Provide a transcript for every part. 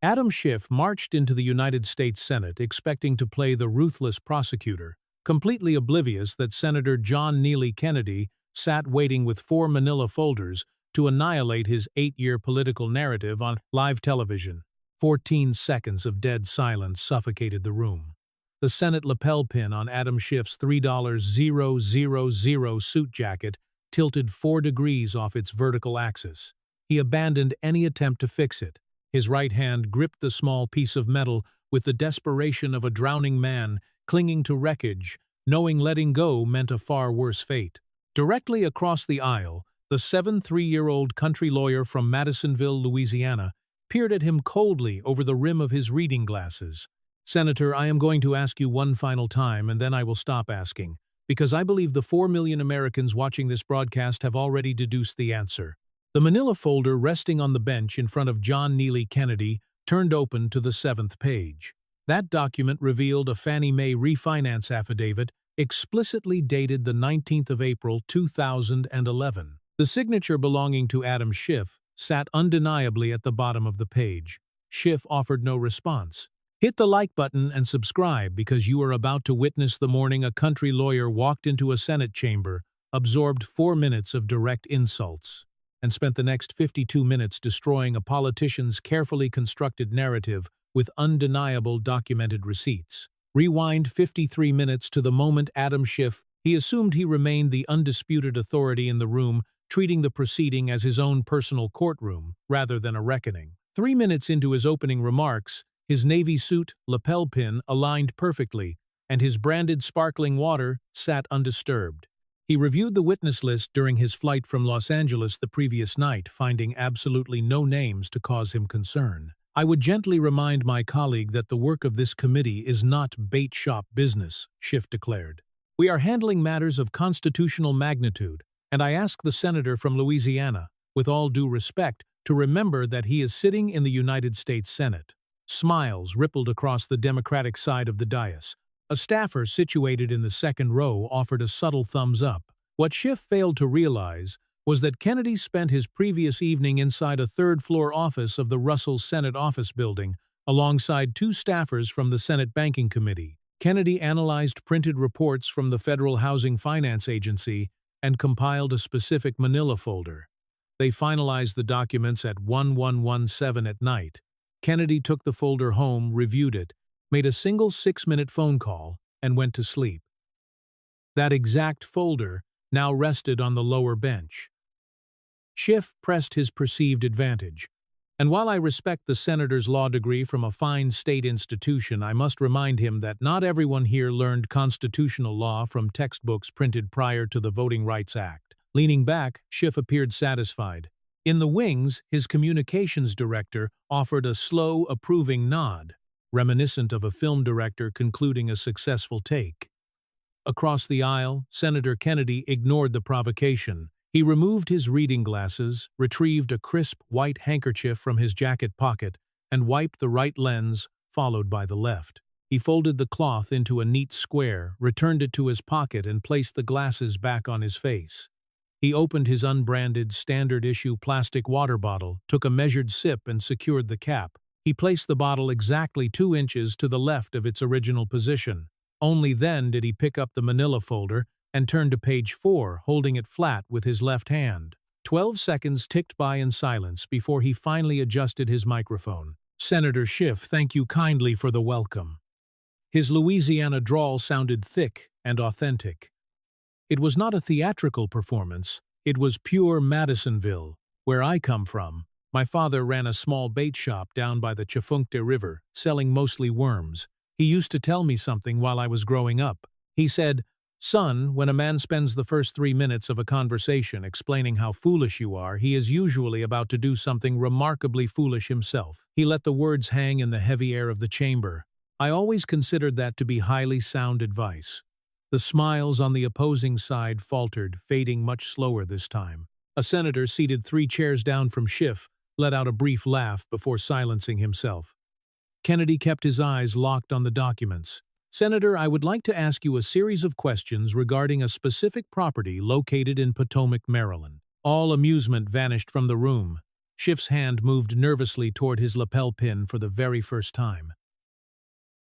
Adam Schiff marched into the United States Senate expecting to play the ruthless prosecutor, completely oblivious that Senator John Neely Kennedy sat waiting with 4 manila folders to annihilate his 8-year political narrative on live television. 14 seconds of dead silence suffocated the room. The Senate lapel pin on Adam Schiff's $3,000 suit jacket tilted 4 degrees off its vertical axis. He abandoned any attempt to fix it. His right hand gripped the small piece of metal with the desperation of a drowning man clinging to wreckage, knowing letting go meant a far worse fate. Directly across the aisle, the 73-year-old country lawyer from Madisonville, Louisiana, peered at him coldly over the rim of his reading glasses. "Senator, I am going to ask you one final time, and then I will stop asking, because I believe the 4 million Americans watching this broadcast have already deduced the answer." The manila folder resting on the bench in front of John Neely Kennedy turned open to the 7th page. That document revealed a Fannie Mae refinance affidavit explicitly dated the 19th of April 2011. The signature belonging to Adam Schiff sat undeniably at the bottom of the page. Schiff offered no response. Hit the like button and subscribe because you are about to witness the morning a country lawyer walked into a Senate chamber, absorbed 4 minutes of direct insults, and spent the next 52 minutes destroying a politician's carefully constructed narrative with undeniable documented receipts. Rewind 53 minutes to the moment Adam Schiff, he assumed he remained the undisputed authority in the room, treating the proceeding as his own personal courtroom, rather than a reckoning. 3 minutes into his opening remarks, his navy suit, lapel pin, aligned perfectly, and his branded sparkling water sat undisturbed. He reviewed the witness list during his flight from Los Angeles the previous night, finding absolutely no names to cause him concern. "I would gently remind my colleague that the work of this committee is not bait shop business," Schiff declared. "We are handling matters of constitutional magnitude, and I ask the senator from Louisiana, with all due respect, to remember that he is sitting in the United States Senate." Smiles rippled across the Democratic side of the dais. A staffer situated in the second row offered a subtle thumbs up. What Schiff failed to realize was that Kennedy spent his previous evening inside a third-floor office of the Russell Senate Office Building, alongside 2 staffers from the Senate Banking Committee. Kennedy analyzed printed reports from the Federal Housing Finance Agency and compiled a specific manila folder. They finalized the documents at 1117 at night. Kennedy took the folder home, reviewed it, made a single 6-minute phone call, and went to sleep. That exact folder now rested on the lower bench. Schiff pressed his perceived advantage. And while I respect the senator's law degree from a fine state institution, I must remind him that not everyone here learned constitutional law from textbooks printed prior to the Voting Rights Act. Leaning back, Schiff appeared satisfied. In the wings, his communications director offered a slow, approving nod, reminiscent of a film director concluding a successful take. Across the aisle, Senator Kennedy ignored the provocation. He removed his reading glasses, retrieved a crisp white handkerchief from his jacket pocket, and wiped the right lens, followed by the left. He folded the cloth into a neat square, returned it to his pocket, and placed the glasses back on his face. He opened his unbranded, standard-issue plastic water bottle, took a measured sip, and secured the cap. He placed the bottle exactly 2 inches to the left of its original position. Only then did he pick up the manila folder and turn to page 4, holding it flat with his left hand. 12 seconds ticked by in silence before he finally adjusted his microphone. "Senator Schiff, thank you kindly for the welcome." His Louisiana drawl sounded thick and authentic. It was not a theatrical performance, it was pure Madisonville, where I come from. My father ran a small bait shop down by the Chafuncte River, selling mostly worms. He used to tell me something while I was growing up. He said, "Son, when a man spends the first 3 minutes of a conversation explaining how foolish you are, he is usually about to do something remarkably foolish himself." He let the words hang in the heavy air of the chamber. I always considered that to be highly sound advice. The smiles on the opposing side faltered, fading much slower this time. A senator seated 3 chairs down from Schiff let out a brief laugh before silencing himself. Kennedy kept his eyes locked on the documents. "Senator, I would like to ask you a series of questions regarding a specific property located in Potomac, Maryland." All amusement vanished from the room. Schiff's hand moved nervously toward his lapel pin for the very first time.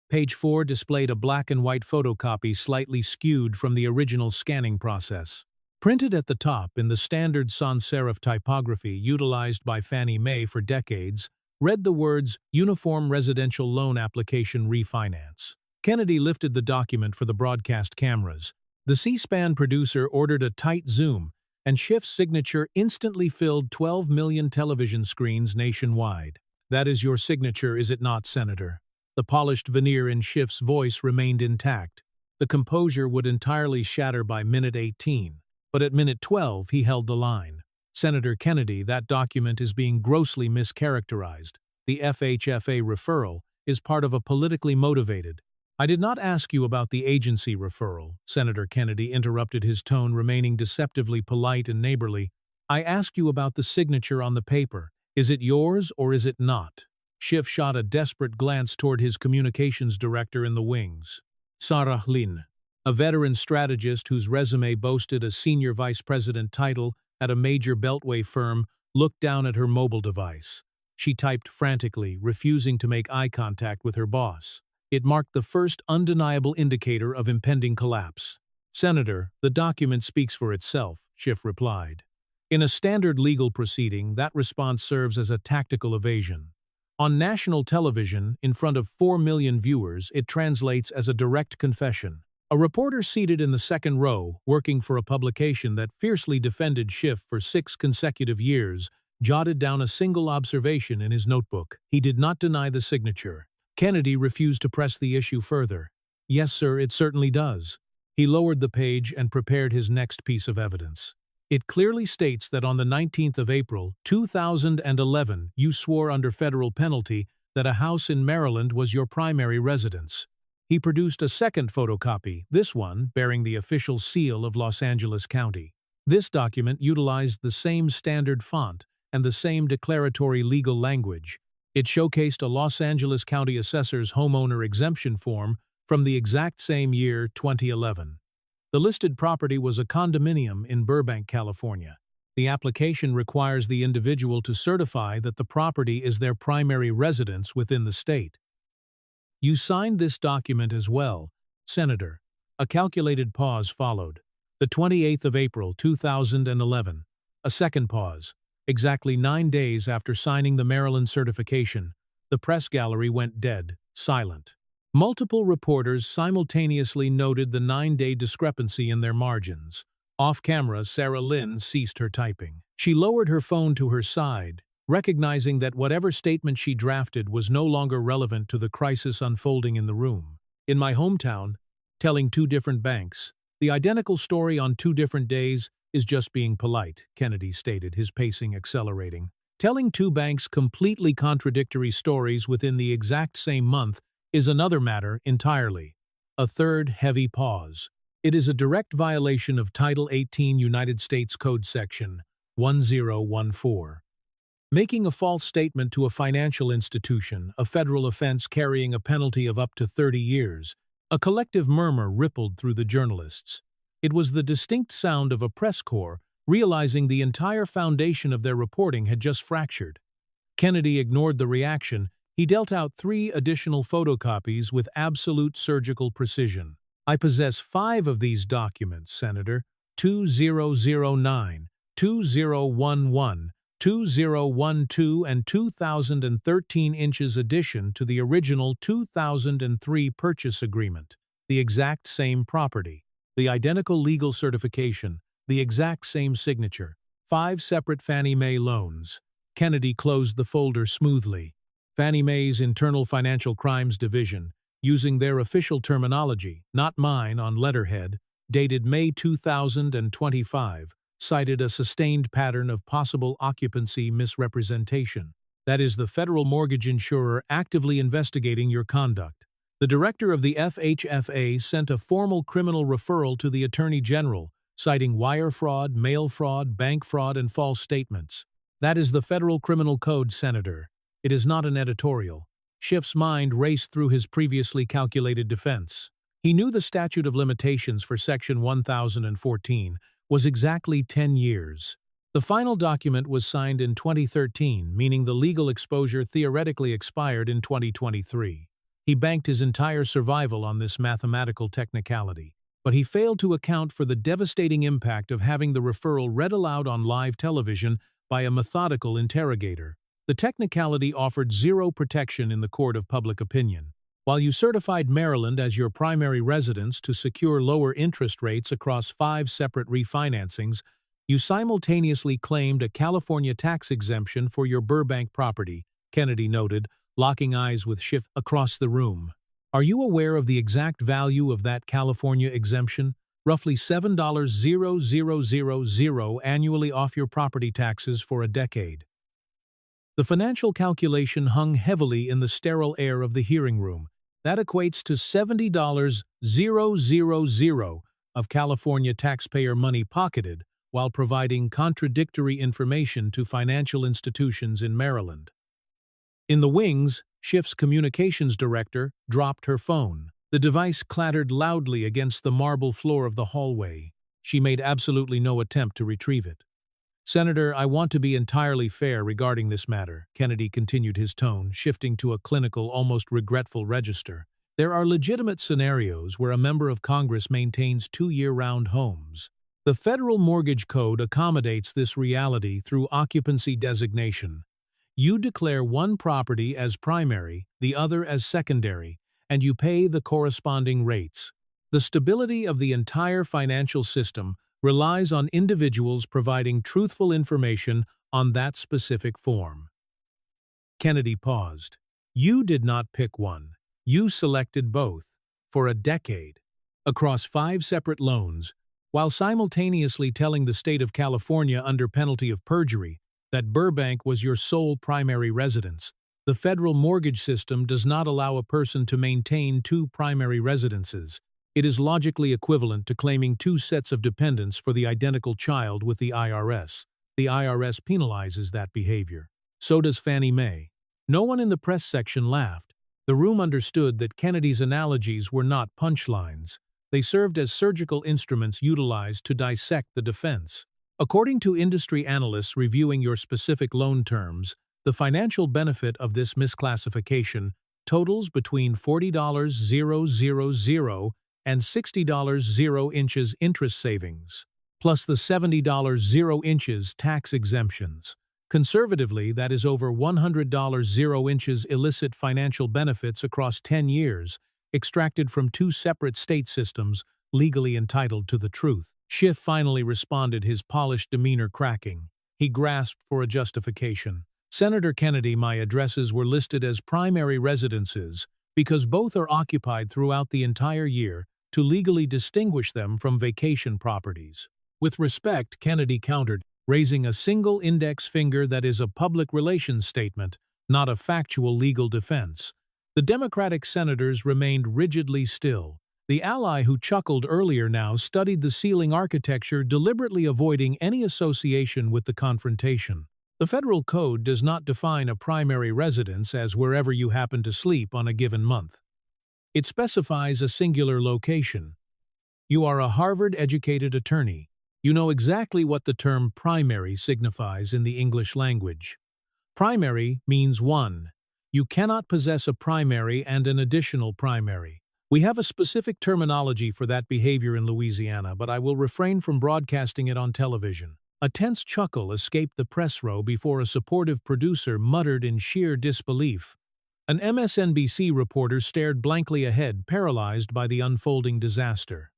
Page 4 displayed a black and white photocopy slightly skewed from the original scanning process. Printed at the top in the standard sans-serif typography utilized by Fannie Mae for decades, read the words Uniform Residential Loan Application Refinance. Kennedy lifted the document for the broadcast cameras. The C-SPAN producer ordered a tight zoom, and Schiff's signature instantly filled 12 million television screens nationwide. "That is your signature, is it not, Senator?" The polished veneer in Schiff's voice remained intact. The composure would entirely shatter by minute 18, but at minute 12 he held the line. "Senator Kennedy, that document is being grossly mischaracterized. The FHFA referral is part of a politically motivated—" "I did not ask you about the agency referral," Senator Kennedy interrupted, his tone remaining deceptively polite and neighborly. "I asked you about the signature on the paper. Is it yours or is it not?" Schiff shot a desperate glance toward his communications director in the wings. Sarah Lin, a veteran strategist whose resume boasted a senior vice president title at a major beltway firm, looked down at her mobile device. She typed frantically, refusing to make eye contact with her boss. It marked the first undeniable indicator of impending collapse. "Senator, the document speaks for itself," Schiff replied. In a standard legal proceeding, that response serves as a tactical evasion. On national television, in front of 4 million viewers, it translates as a direct confession. A reporter seated in the second row, working for a publication that fiercely defended Schiff for 6 consecutive years, jotted down a single observation in his notebook. He did not deny the signature. Kennedy refused to press the issue further. "Yes, sir, it certainly does." He lowered the page and prepared his next piece of evidence. "It clearly states that on the 19th of April, 2011, you swore under federal penalty that a house in Maryland was your primary residence." He produced a second photocopy, this one bearing the official seal of Los Angeles County. This document utilized the same standard font and the same declaratory legal language. It showcased a Los Angeles County assessor's homeowner exemption form from the exact same year, 2011. The listed property was a condominium in Burbank, California. The application requires the individual to certify that the property is their primary residence within the state. "You signed this document as well, Senator." A calculated pause followed. "The 28th of April, 2011. A second pause. Exactly 9 days after signing the Maryland certification, the press gallery went dead, silent. Multiple reporters simultaneously noted the 9-day discrepancy in their margins. Off-camera, Sarah Lynn ceased her typing. She lowered her phone to her side, recognizing that whatever statement she drafted was no longer relevant to the crisis unfolding in the room. "In my hometown, telling 2 different banks, the identical story on 2 different days is just being polite," Kennedy stated, his pacing accelerating. "Telling 2 banks completely contradictory stories within the exact same month is another matter entirely." A third heavy pause. "It is a direct violation of Title 18 United States Code Section 1014. Making a false statement to a financial institution, a federal offense carrying a penalty of up to 30 years. A collective murmur rippled through the journalists. It was the distinct sound of a press corps realizing the entire foundation of their reporting had just fractured. Kennedy ignored the reaction. He dealt out 3 additional photocopies with absolute surgical precision. "I possess 5 of these documents, Senator. 2009, 2011, 2012, and 2013 inches addition to the original 2003 purchase agreement. The exact same property. The identical legal certification. The exact same signature. 5 separate Fannie Mae loans." Kennedy closed the folder smoothly. Fannie Mae's Internal Financial Crimes Division, using their official terminology, not mine, on letterhead, dated May 2025, cited a sustained pattern of possible occupancy misrepresentation. That is the federal mortgage insurer actively investigating your conduct. The director of the FHFA sent a formal criminal referral to the Attorney General, citing wire fraud, mail fraud, bank fraud, and false statements. That is the federal criminal code, Senator. It is not an editorial. Schiff's mind raced through his previously calculated defense. He knew the statute of limitations for Section 1014 was exactly 10 years. The final document was signed in 2013, meaning the legal exposure theoretically expired in 2023. He banked his entire survival on this mathematical technicality, but he failed to account for the devastating impact of having the referral read aloud on live television by a methodical interrogator. The technicality offered zero protection in the court of public opinion. While you certified Maryland as your primary residence to secure lower interest rates across 5 separate refinancings, you simultaneously claimed a California tax exemption for your Burbank property, Kennedy noted, locking eyes with Schiff across the room. Are you aware of the exact value of that California exemption? Roughly $7,000 annually off your property taxes for a decade. The financial calculation hung heavily in the sterile air of the hearing room. That equates to $70,000 of California taxpayer money pocketed while providing contradictory information to financial institutions in Maryland. In the wings, Schiff's communications director dropped her phone. The device clattered loudly against the marble floor of the hallway. She made absolutely no attempt to retrieve it. "Senator, I want to be entirely fair regarding this matter," Kennedy continued, his tone shifting to a clinical, almost regretful register. "There are legitimate scenarios where a member of Congress maintains 2 year-round homes. The Federal Mortgage Code accommodates this reality through occupancy designation. You declare one property as primary, the other as secondary, and you pay the corresponding rates. The stability of the entire financial system relies on individuals providing truthful information on that specific form." Kennedy paused. "You did not pick one. You selected both, for a decade, across 5 separate loans, while simultaneously telling the state of California under penalty of perjury that Burbank was your sole primary residence. The federal mortgage system does not allow a person to maintain 2 primary residences. It is logically equivalent to claiming 2 sets of dependents for the identical child with the IRS. The IRS penalizes that behavior. So does Fannie Mae." No one in the press section laughed. The room understood that Kennedy's analogies were not punchlines. They served as surgical instruments utilized to dissect the defense. According to industry analysts reviewing your specific loan terms, the financial benefit of this misclassification totals between $40,000 and $60,000 interest savings, plus the $70,000 tax exemptions. Conservatively, that is over $100,000 illicit financial benefits across 10 years, extracted from 2 separate state systems legally entitled to the truth. Schiff finally responded, his polished demeanor cracking. He grasped for a justification. "Senator Kennedy, my addresses were listed as primary residences because both are occupied throughout the entire year to legally distinguish them from vacation properties." With respect, Kennedy countered, raising a single index finger, that is a public relations statement, not a factual legal defense. The Democratic senators remained rigidly still. The ally who chuckled earlier now studied the ceiling architecture, deliberately avoiding any association with the confrontation. The federal code does not define a primary residence as wherever you happen to sleep on a given month. It specifies a singular location. You are a Harvard-educated attorney. You know exactly what the term primary signifies in the English language. Primary means one. You cannot possess a primary and an additional primary. We have a specific terminology for that behavior in Louisiana, but I will refrain from broadcasting it on television. A tense chuckle escaped the press row before a supportive producer muttered in sheer disbelief. An MSNBC reporter stared blankly ahead, paralyzed by the unfolding disaster.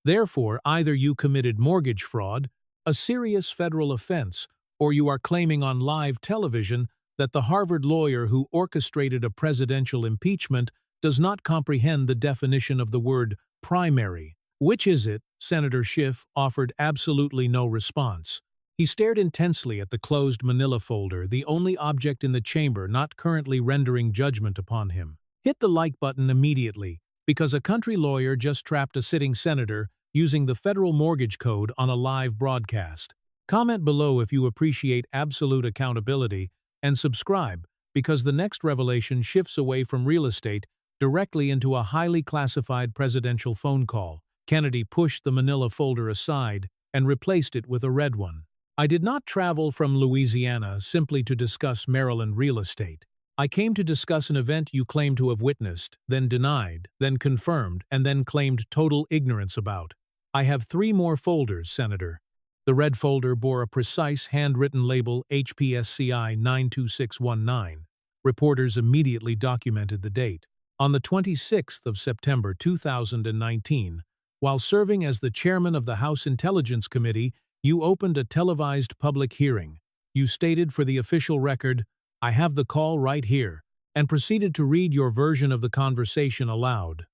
Therefore, either you committed mortgage fraud, a serious federal offense, or you are claiming on live television that the Harvard lawyer who orchestrated a presidential impeachment does not comprehend the definition of the word primary. Which is it? Senator Schiff offered absolutely no response. He stared intensely at the closed manila folder, the only object in the chamber not currently rendering judgment upon him. Hit the like button immediately, because a country lawyer just trapped a sitting senator using the federal mortgage code on a live broadcast. Comment below if you appreciate absolute accountability, and subscribe, because the next revelation shifts away from real estate directly into a highly classified presidential phone call. Kennedy pushed the manila folder aside and replaced it with a red one. I did not travel from Louisiana simply to discuss Maryland real estate. I came to discuss an event you claim to have witnessed, then denied, then confirmed, and then claimed total ignorance about. I have 3 more folders, Senator. The red folder bore a precise handwritten label HPSCI 92619. Reporters immediately documented the date. On the 26th of September 2019, while serving as the chairman of the House Intelligence Committee, you opened a televised public hearing. You stated for the official record, "I have the call right here," and proceeded to read your version of the conversation aloud.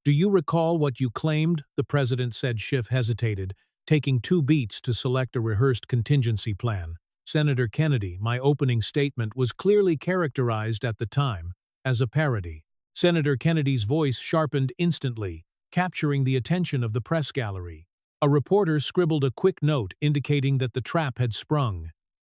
Do you recall what you claimed? The president said. Schiff hesitated, taking 2 beats to select a rehearsed contingency plan. Senator Kennedy, my opening statement was clearly characterized at the time as a parody. Senator Kennedy's voice sharpened instantly, capturing the attention of the press gallery. A reporter scribbled a quick note indicating that the trap had sprung.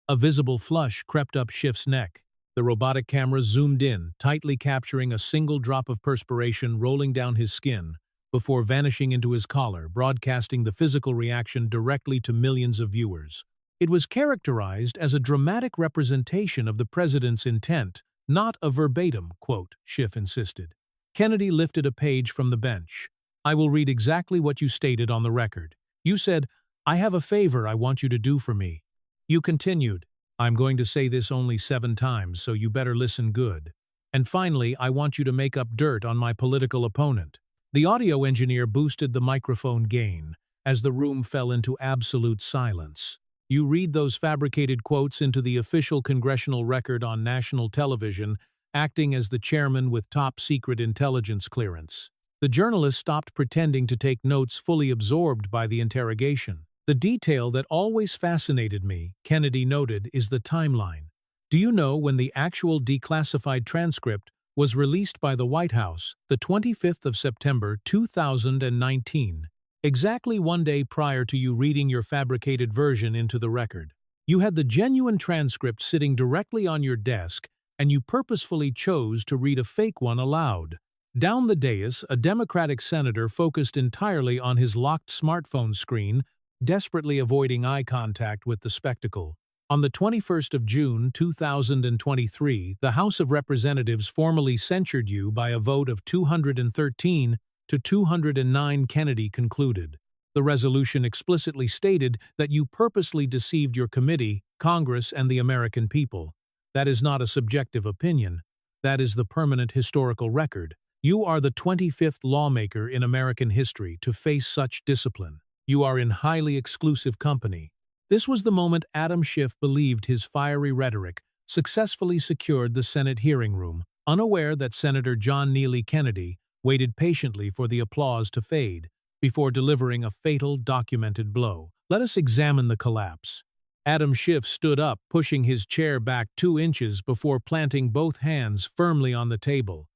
A visible flush crept up Schiff's neck. The robotic camera zoomed in, tightly capturing a single drop of perspiration rolling down his skin, before vanishing into his collar, broadcasting the physical reaction directly to millions of viewers. It was characterized as a dramatic representation of the president's intent, not a verbatim quote, Schiff insisted. Kennedy lifted a page from the bench. I will read exactly what you stated on the record. You said, "I have a favor I want you to do for me." You continued, "I'm going to say this only 7 times, so you better listen good. And finally, I want you to make up dirt on my political opponent." The audio engineer boosted the microphone gain, as the room fell into absolute silence. You read those fabricated quotes into the official congressional record on national television, acting as the chairman with top-secret intelligence clearance. The journalist stopped pretending to take notes, fully absorbed by the interrogation. The detail that always fascinated me, Kennedy noted, is the timeline. Do you know when the actual declassified transcript was released by the White House? The 25th of September 2019. Exactly 1 day prior to you reading your fabricated version into the record. You had the genuine transcript sitting directly on your desk, and you purposefully chose to read a fake one aloud. Down the dais, a Democratic senator focused entirely on his locked smartphone screen, desperately avoiding eye contact with the spectacle. On the 21st of June 2023, the House of Representatives formally censured you by a vote of 213 to 209. Kennedy concluded. The resolution explicitly stated that you purposely deceived your committee, Congress, and the American people. That is not a subjective opinion. That is the permanent historical record. You are the 25th lawmaker in American history to face such discipline. You are in highly exclusive company. This was the moment Adam Schiff believed his fiery rhetoric successfully secured the Senate hearing room, unaware that Senator John Neely Kennedy waited patiently for the applause to fade before delivering a fatal documented blow. Let us examine the collapse. Adam Schiff stood up, pushing his chair back 2 inches before planting both hands firmly on the table.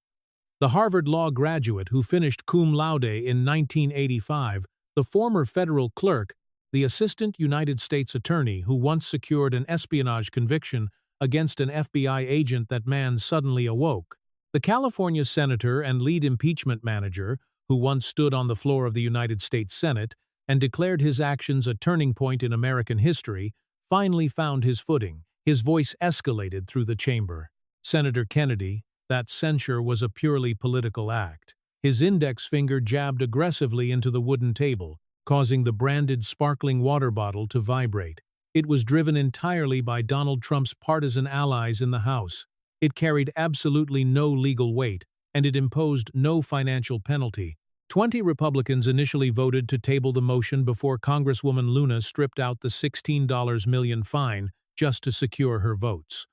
The Harvard Law graduate who finished cum laude in 1985, the former federal clerk, the assistant United States attorney who once secured an espionage conviction against an FBI agent, that man suddenly awoke. The California senator and lead impeachment manager, who once stood on the floor of the United States Senate and declared his actions a turning point in American history, finally found his footing. His voice escalated through the chamber. Senator Kennedy, that censure was a purely political act. His index finger jabbed aggressively into the wooden table, causing the branded sparkling water bottle to vibrate. It was driven entirely by Donald Trump's partisan allies in the House. It carried absolutely no legal weight, and it imposed no financial penalty. 20 Republicans initially voted to table the motion before Congresswoman Luna stripped out the $16 million fine just to secure her votes.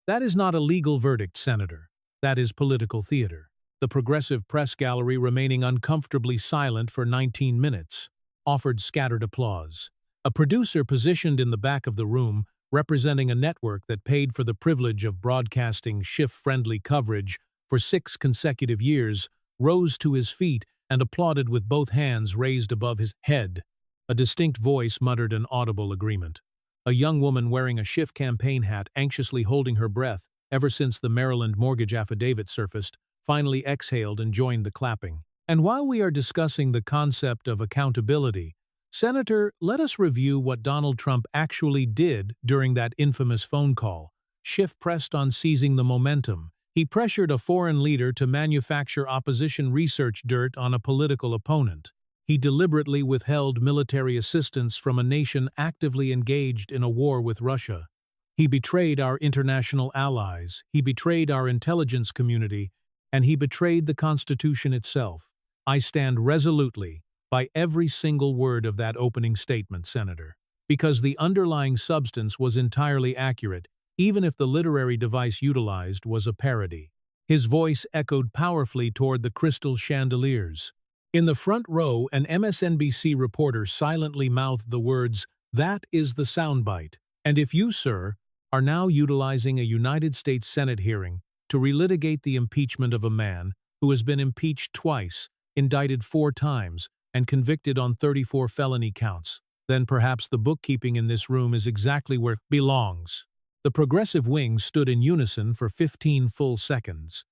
That is not a legal verdict, Senator. That is political theater. The progressive press gallery, remaining uncomfortably silent for 19 minutes, offered scattered applause. A producer positioned in the back of the room, representing a network that paid for the privilege of broadcasting Schiff-friendly coverage for 6 consecutive years, rose to his feet and applauded with both hands raised above his head. A distinct voice muttered an audible agreement. A young woman wearing a Schiff campaign hat, anxiously holding her breath ever since the Maryland mortgage affidavit surfaced, finally exhaled and joined the clapping. And while we are discussing the concept of accountability, Senator, let us review what Donald Trump actually did during that infamous phone call. Schiff pressed on seizing the momentum. He pressured a foreign leader to manufacture opposition research dirt on a political opponent. He deliberately withheld military assistance from a nation actively engaged in a war with Russia. He betrayed our international allies, he betrayed our intelligence community, and he betrayed the Constitution itself. I stand resolutely by every single word of that opening statement, Senator, because the underlying substance was entirely accurate, even if the literary device utilized was a parody. His voice echoed powerfully toward the crystal chandeliers. In the front row, an MSNBC reporter silently mouthed the words, "That is the soundbite. And if you, sir, are now utilizing a United States Senate hearing to relitigate the impeachment of a man who has been impeached twice, indicted 4 times, and convicted on 34 felony counts, then perhaps the bookkeeping in this room is exactly where it belongs." The progressive wing stood in unison for 15 full seconds.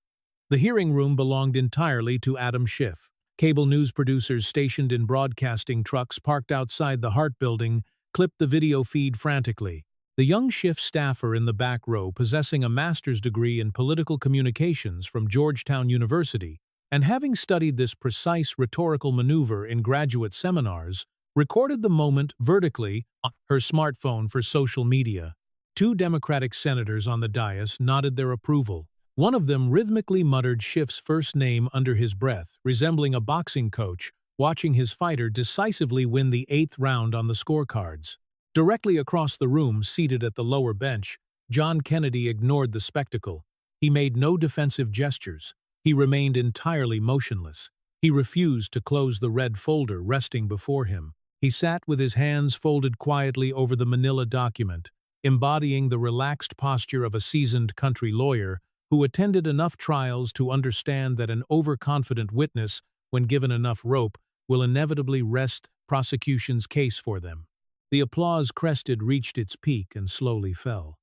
The hearing room belonged entirely to Adam Schiff. Cable news producers stationed in broadcasting trucks parked outside the Hart Building clipped the video feed frantically. The young Schiff staffer in the back row, possessing a master's degree in political communications from Georgetown University, and having studied this precise rhetorical maneuver in graduate seminars, recorded the moment vertically on her smartphone for social media. 2 Democratic senators on the dais nodded their approval. One of them rhythmically muttered Schiff's first name under his breath, resembling a boxing coach watching his fighter decisively win the 8th round on the scorecards. Directly across the room, seated at the lower bench, John Kennedy ignored the spectacle. He made no defensive gestures. He remained entirely motionless. He refused to close the red folder resting before him. He sat with his hands folded quietly over the manila document, embodying the relaxed posture of a seasoned country lawyer who attended enough trials to understand that an overconfident witness, when given enough rope, will inevitably wrest prosecution's case for them. The applause crested reached its peak and slowly fell.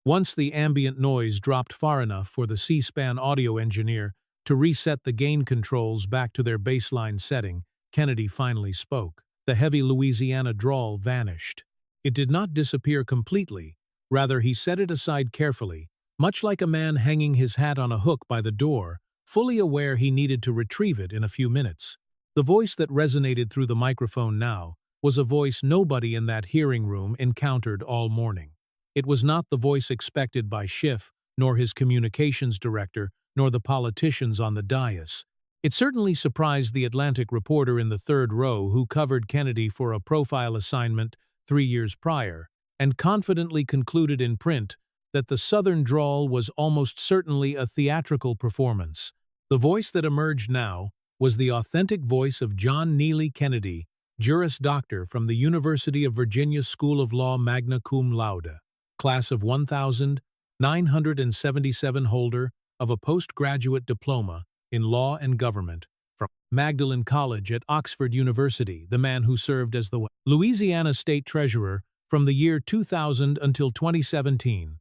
Once the ambient noise dropped far enough for the C-SPAN audio engineer to reset the gain controls back to their baseline setting, Kennedy finally spoke. The heavy Louisiana drawl vanished. It did not disappear completely. Rather, he set it aside carefully, much like a man hanging his hat on a hook by the door, fully aware he needed to retrieve it in a few minutes. The voice that resonated through the microphone now was a voice nobody in that hearing room encountered all morning. It was not the voice expected by Schiff, nor his communications director, nor the politicians on the dais. It certainly surprised the Atlantic reporter in the third row who covered Kennedy for a profile assignment 3 years prior, and confidently concluded in print that the Southern drawl was almost certainly a theatrical performance. The voice that emerged now was the authentic voice of John Neely Kennedy, Juris Doctor from the University of Virginia School of Law, magna cum laude, class of 1977, holder of a postgraduate diploma in law and government from Magdalen College at Oxford University, the man who served as the Louisiana State Treasurer from the year 2000 until 2017.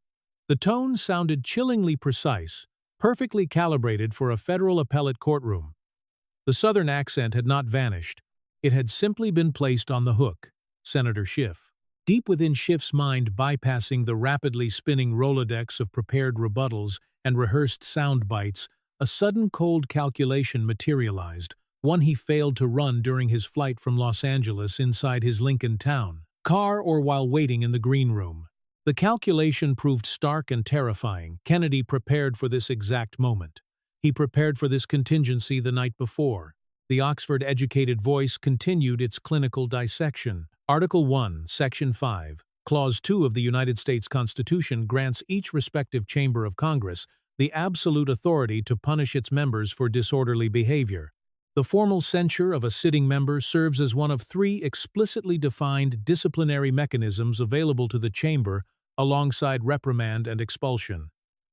The tone sounded chillingly precise, perfectly calibrated for a federal appellate courtroom. The Southern accent had not vanished. It had simply been placed on the hook. Senator Schiff. Deep within Schiff's mind, bypassing the rapidly spinning Rolodex of prepared rebuttals and rehearsed sound bites, a sudden cold calculation materialized, one he failed to run during his flight from Los Angeles inside his Lincoln Town car or while waiting in the green room. The calculation proved stark and terrifying. Kennedy prepared for this exact moment. He prepared for this contingency the night before. The Oxford-educated voice continued its clinical dissection. Article 1, Section 5, Clause 2 of the United States Constitution grants each respective chamber of Congress the absolute authority to punish its members for disorderly behavior. The formal censure of a sitting member serves as one of 3 explicitly defined disciplinary mechanisms available to the chamber alongside reprimand and expulsion.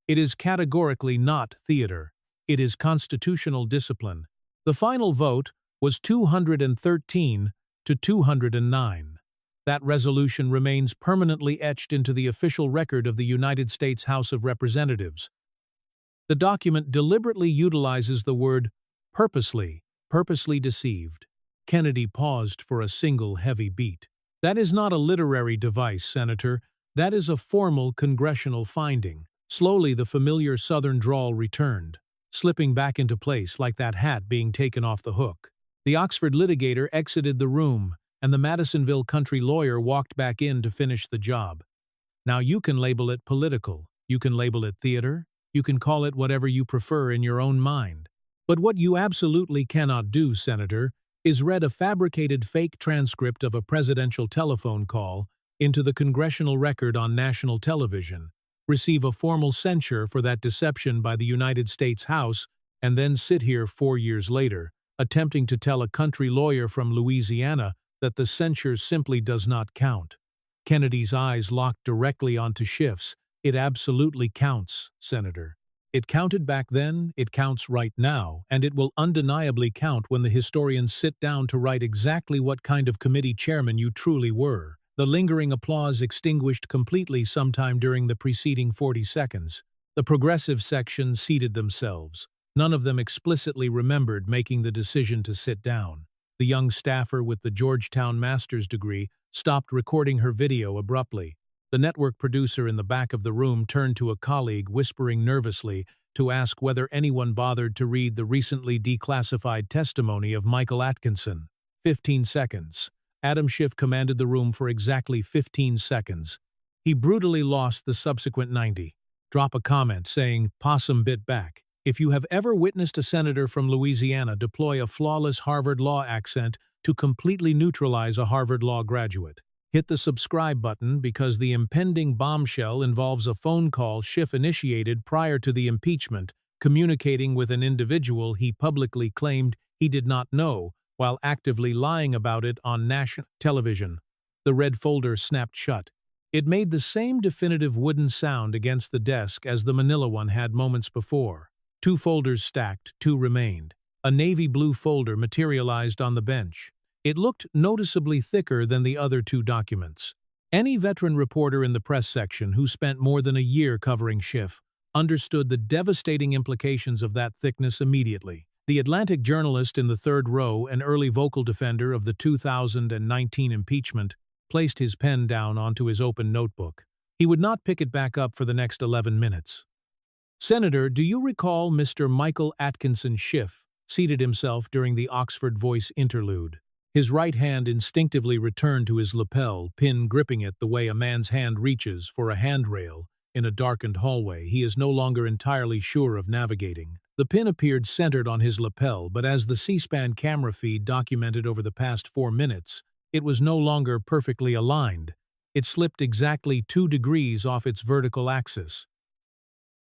It is categorically not theater. It is constitutional discipline. The final vote was 213 to 209. That resolution remains permanently etched into the official record of the United States House of Representatives. The document deliberately utilizes the word purposely deceived. Kennedy paused for a single heavy beat. "That is not a literary device, Senator. That is a formal congressional finding." Slowly, the familiar Southern drawl returned, slipping back into place like that hat being taken off the hook. The Oxford litigator exited the room, and the Madisonville country lawyer walked back in to finish the job. "Now you can label it political, you can label it theater, you can call it whatever you prefer in your own mind. But what you absolutely cannot do, Senator, is read a fabricated fake transcript of a presidential telephone call into the congressional record on national television, receive a formal censure for that deception by the United States House, and then sit here 4 years later, attempting to tell a country lawyer from Louisiana that the censure simply does not count." Kennedy's eyes locked directly onto Schiff's. "It absolutely counts, Senator. It counted back then, it counts right now, and it will undeniably count when the historians sit down to write exactly what kind of committee chairman you truly were." The lingering applause extinguished completely sometime during the preceding 40 seconds. The progressive section seated themselves. None of them explicitly remembered making the decision to sit down. The young staffer with the Georgetown master's degree stopped recording her video abruptly. The network producer in the back of the room turned to a colleague, whispering nervously, to ask whether anyone bothered to read the recently declassified testimony of Michael Atkinson. 15 seconds. Adam Schiff commanded the room for exactly 15 seconds. He brutally lost the subsequent 90. Drop a comment saying, "Possum bit back." If you have ever witnessed a senator from Louisiana deploy a flawless Harvard Law accent to completely neutralize a Harvard Law graduate, hit the subscribe button, because the impending bombshell involves a phone call Schiff initiated prior to the impeachment, communicating with an individual he publicly claimed he did not know, while actively lying about it on national television. The red folder snapped shut. It made the same definitive wooden sound against the desk as the manila one had moments before. 2 folders stacked, 2 remained. A navy blue folder materialized on the bench. It looked noticeably thicker than the other 2 documents. Any veteran reporter in the press section who spent more than a year covering Schiff understood the devastating implications of that thickness immediately. The Atlantic journalist in the third row, an early vocal defender of the 2019 impeachment, placed his pen down onto his open notebook. He would not pick it back up for the next 11 minutes. "Senator, do you recall Mr. Michael Atkinson Schiff?" seated himself during the Oxford voice interlude. His right hand instinctively returned to his lapel, pin gripping it the way a man's hand reaches for a handrail in a darkened hallway he is no longer entirely sure of navigating. The pin appeared centered on his lapel, but as the C-SPAN camera feed documented over the past 4 minutes, it was no longer perfectly aligned. It slipped exactly 2 degrees off its vertical axis.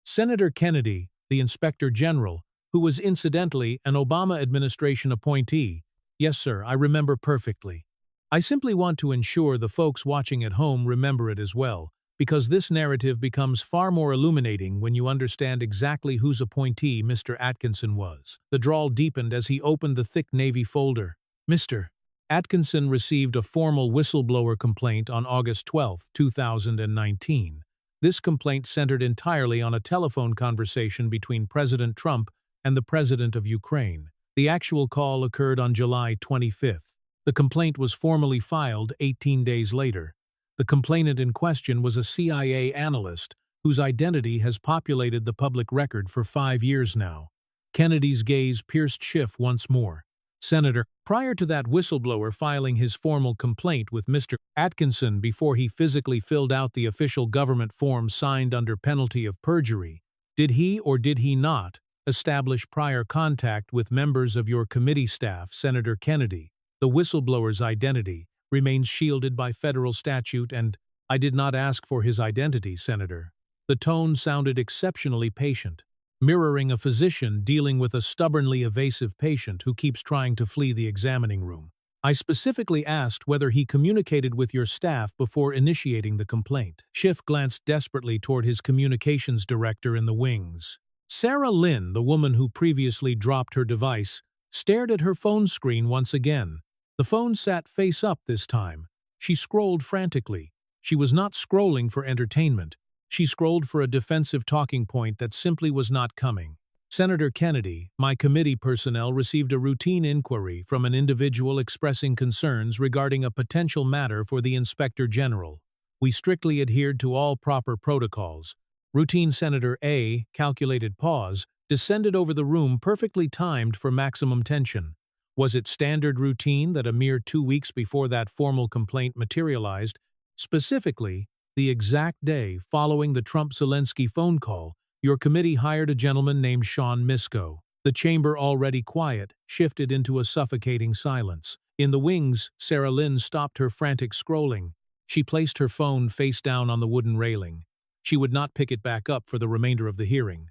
Senator Kennedy, the Inspector General, who was incidentally an Obama administration appointee. "Yes, sir, I remember perfectly. I simply want to ensure the folks watching at home remember it as well, because this narrative becomes far more illuminating when you understand exactly whose appointee Mr. Atkinson was." The drawl deepened as he opened the thick navy folder. "Mr. Atkinson received a formal whistleblower complaint on August 12, 2019. This complaint centered entirely on a telephone conversation between President Trump and the President of Ukraine. The actual call occurred on July 25th. The complaint was formally filed 18 days later. The complainant in question was a CIA analyst whose identity has populated the public record for 5 years now." Kennedy's gaze pierced Schiff once more. "Senator, prior to that whistleblower filing his formal complaint with Mr. Atkinson before he physically filled out the official government form signed under penalty of perjury, did he or did he not establish prior contact with members of your committee staff, Senator Kennedy? The whistleblower's identity remains shielded by federal statute, and I did not ask for his identity, Senator." The tone sounded exceptionally patient, mirroring a physician dealing with a stubbornly evasive patient who keeps trying to flee the examining room. "I specifically asked whether he communicated with your staff before initiating the complaint." Schiff glanced desperately toward his communications director in the wings. Sarah Lynn, the woman who previously dropped her device, stared at her phone screen once again. The phone sat face up this time. She scrolled frantically. She was not scrolling for entertainment. She scrolled for a defensive talking point that simply was not coming. Senator Kennedy, my committee personnel received a routine inquiry from an individual expressing concerns regarding a potential matter for the Inspector General. We strictly adhered to all proper protocols. Routine Senator A, calculated pause, descended over the room perfectly timed for maximum tension. Was it standard routine that a mere 2 weeks before that formal complaint materialized, specifically, the exact day following the Trump-Zelensky phone call, your committee hired a gentleman named Sean Misko? The chamber, already quiet, shifted into a suffocating silence. In the wings, Sarah Lynn stopped her frantic scrolling. She placed her phone face down on the wooden railing. She would not pick it back up for the remainder of the hearing.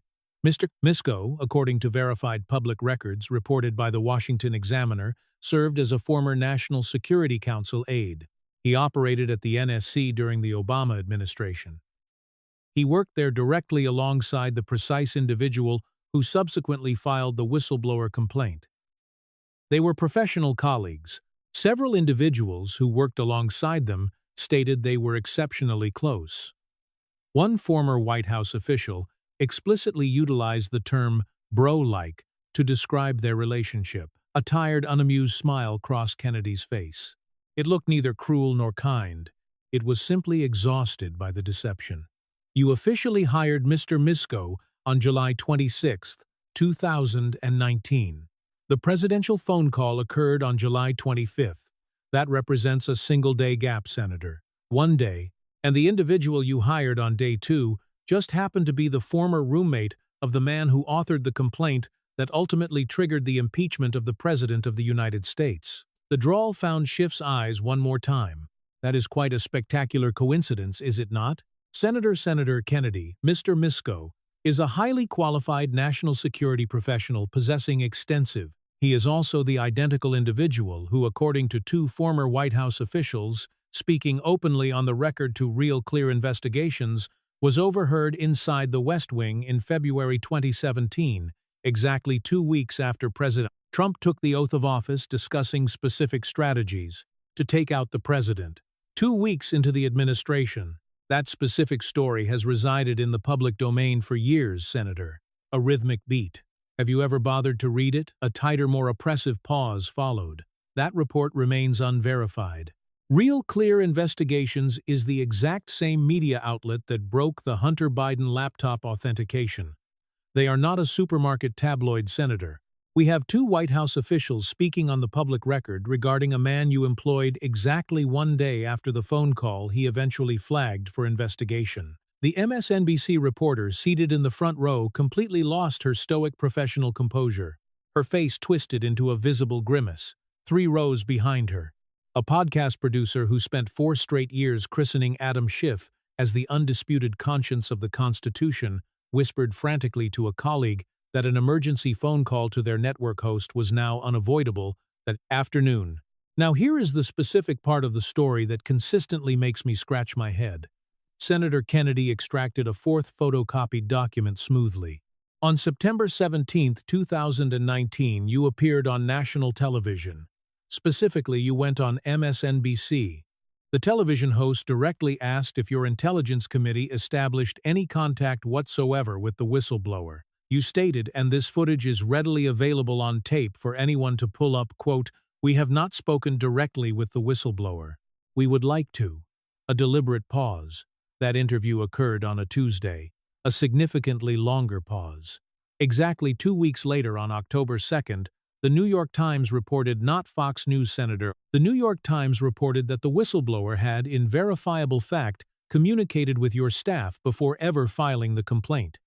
Mr. Misko, according to verified public records reported by the Washington Examiner, served as a former National Security Council aide. He operated at the NSC during the Obama administration. He worked there directly alongside the precise individual who subsequently filed the whistleblower complaint. They were professional colleagues. Several individuals who worked alongside them stated they were exceptionally close. One former White House official explicitly utilized the term bro-like to describe their relationship. A tired, unamused smile crossed Kennedy's face. It looked neither cruel nor kind. It was simply exhausted by the deception. You officially hired Mr. Misko on July 26, 2019. The presidential phone call occurred on July 25th. That represents a single-day gap, Senator. 1 day, and the individual you hired on day 2 just happened to be the former roommate of the man who authored the complaint that ultimately triggered the impeachment of the President of the United States. The drawl found Schiff's eyes one more time. That is quite a spectacular coincidence, is it not? Senator Kennedy, Mr. Misko, is a highly qualified national security professional possessing extensive. He is also the identical individual who, according to 2 former White House officials, speaking openly on the record to Real Clear Investigations, was overheard inside the West Wing in February 2017, exactly 2 weeks after President Trump took the oath of office, discussing specific strategies to take out the president. 2 weeks into the administration, that specific story has resided in the public domain for years, Senator. A rhythmic beat. Have you ever bothered to read it? A tighter, more oppressive pause followed. That report remains unverified. Real Clear Investigations is the exact same media outlet that broke the Hunter Biden laptop authentication. They are not a supermarket tabloid, Senator. We have 2 White House officials speaking on the public record regarding a man you employed exactly 1 day after the phone call he eventually flagged for investigation. The MSNBC reporter seated in the front row completely lost her stoic professional composure. Her face twisted into a visible grimace, 3 rows behind her. A podcast producer who spent 4 straight years christening Adam Schiff as the undisputed conscience of the Constitution whispered frantically to a colleague that an emergency phone call to their network host was now unavoidable that afternoon. Now here is the specific part of the story that consistently makes me scratch my head. Senator Kennedy extracted a 4th photocopied document smoothly. On September 17, 2019, you appeared on national television. Specifically, you went on MSNBC. The television host directly asked if your Intelligence Committee established any contact whatsoever with the whistleblower. You stated, and this footage is readily available on tape for anyone to pull up, quote, "We have not spoken directly with the whistleblower. We would like to." A deliberate pause. That interview occurred on a Tuesday. A significantly longer pause. Exactly 2 weeks later, on October 2nd, the New York Times reported, not Fox News, Senator. The New York Times reported that the whistleblower had, in verifiable fact, communicated with your staff before ever filing the complaint.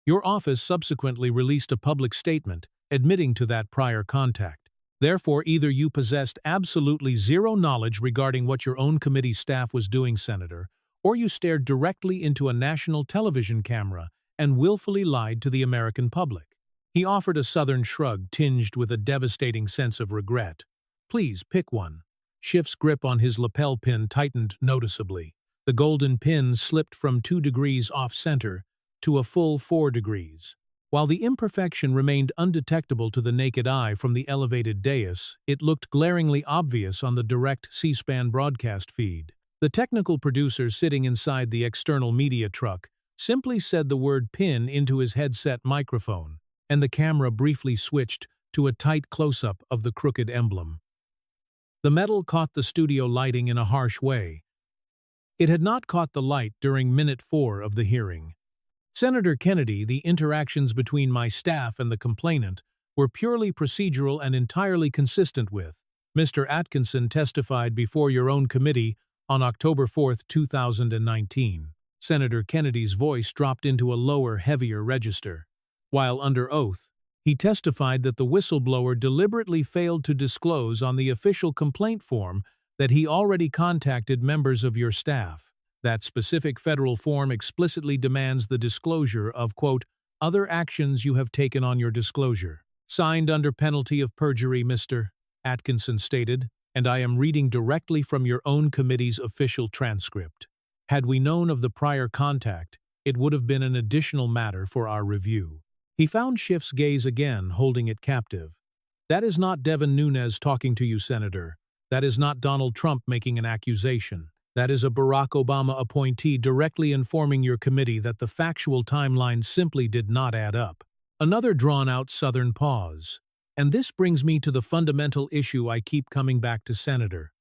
Your office subsequently released a public statement admitting to that prior contact. Therefore, either you possessed absolutely zero knowledge regarding what your own committee staff was doing, Senator, or you stared directly into a national television camera and willfully lied to the American public. He offered a southern shrug tinged with a devastating sense of regret. Please pick one. Schiff's grip on his lapel pin tightened noticeably. The golden pin slipped from 2 degrees off-center to a full 4 degrees. While the imperfection remained undetectable to the naked eye from the elevated dais, it looked glaringly obvious on the direct C-SPAN broadcast feed. The technical producer sitting inside the external media truck simply said the word "pin" into his headset microphone. and the camera briefly switched to a tight close-up of the crooked emblem. The metal caught the studio lighting in a harsh way. It had not caught the light during minute 4 of the hearing. Senator Kennedy, the interactions between my staff and the complainant were purely procedural and entirely consistent with. Mr. Atkinson testified before your own committee on October 4, 2019. Senator Kennedy's voice dropped into a lower, heavier register. While under oath, he testified that the whistleblower deliberately failed to disclose on the official complaint form that he already contacted members of your staff. That specific federal form explicitly demands the disclosure of, quote, other actions you have taken on your disclosure. Signed under penalty of perjury, Mr. Atkinson stated, and I am reading directly from your own committee's official transcript. Had we known of the prior contact, it would have been an additional matter for our review. He found Schiff's gaze again, holding it captive. That is not Devin Nunes talking to you, Senator. That is not Donald Trump making an accusation. That is a Barack Obama appointee directly informing your committee that the factual timeline simply did not add up. Another drawn-out Southern pause. And this brings me to the fundamental issue I keep coming back to, Senator.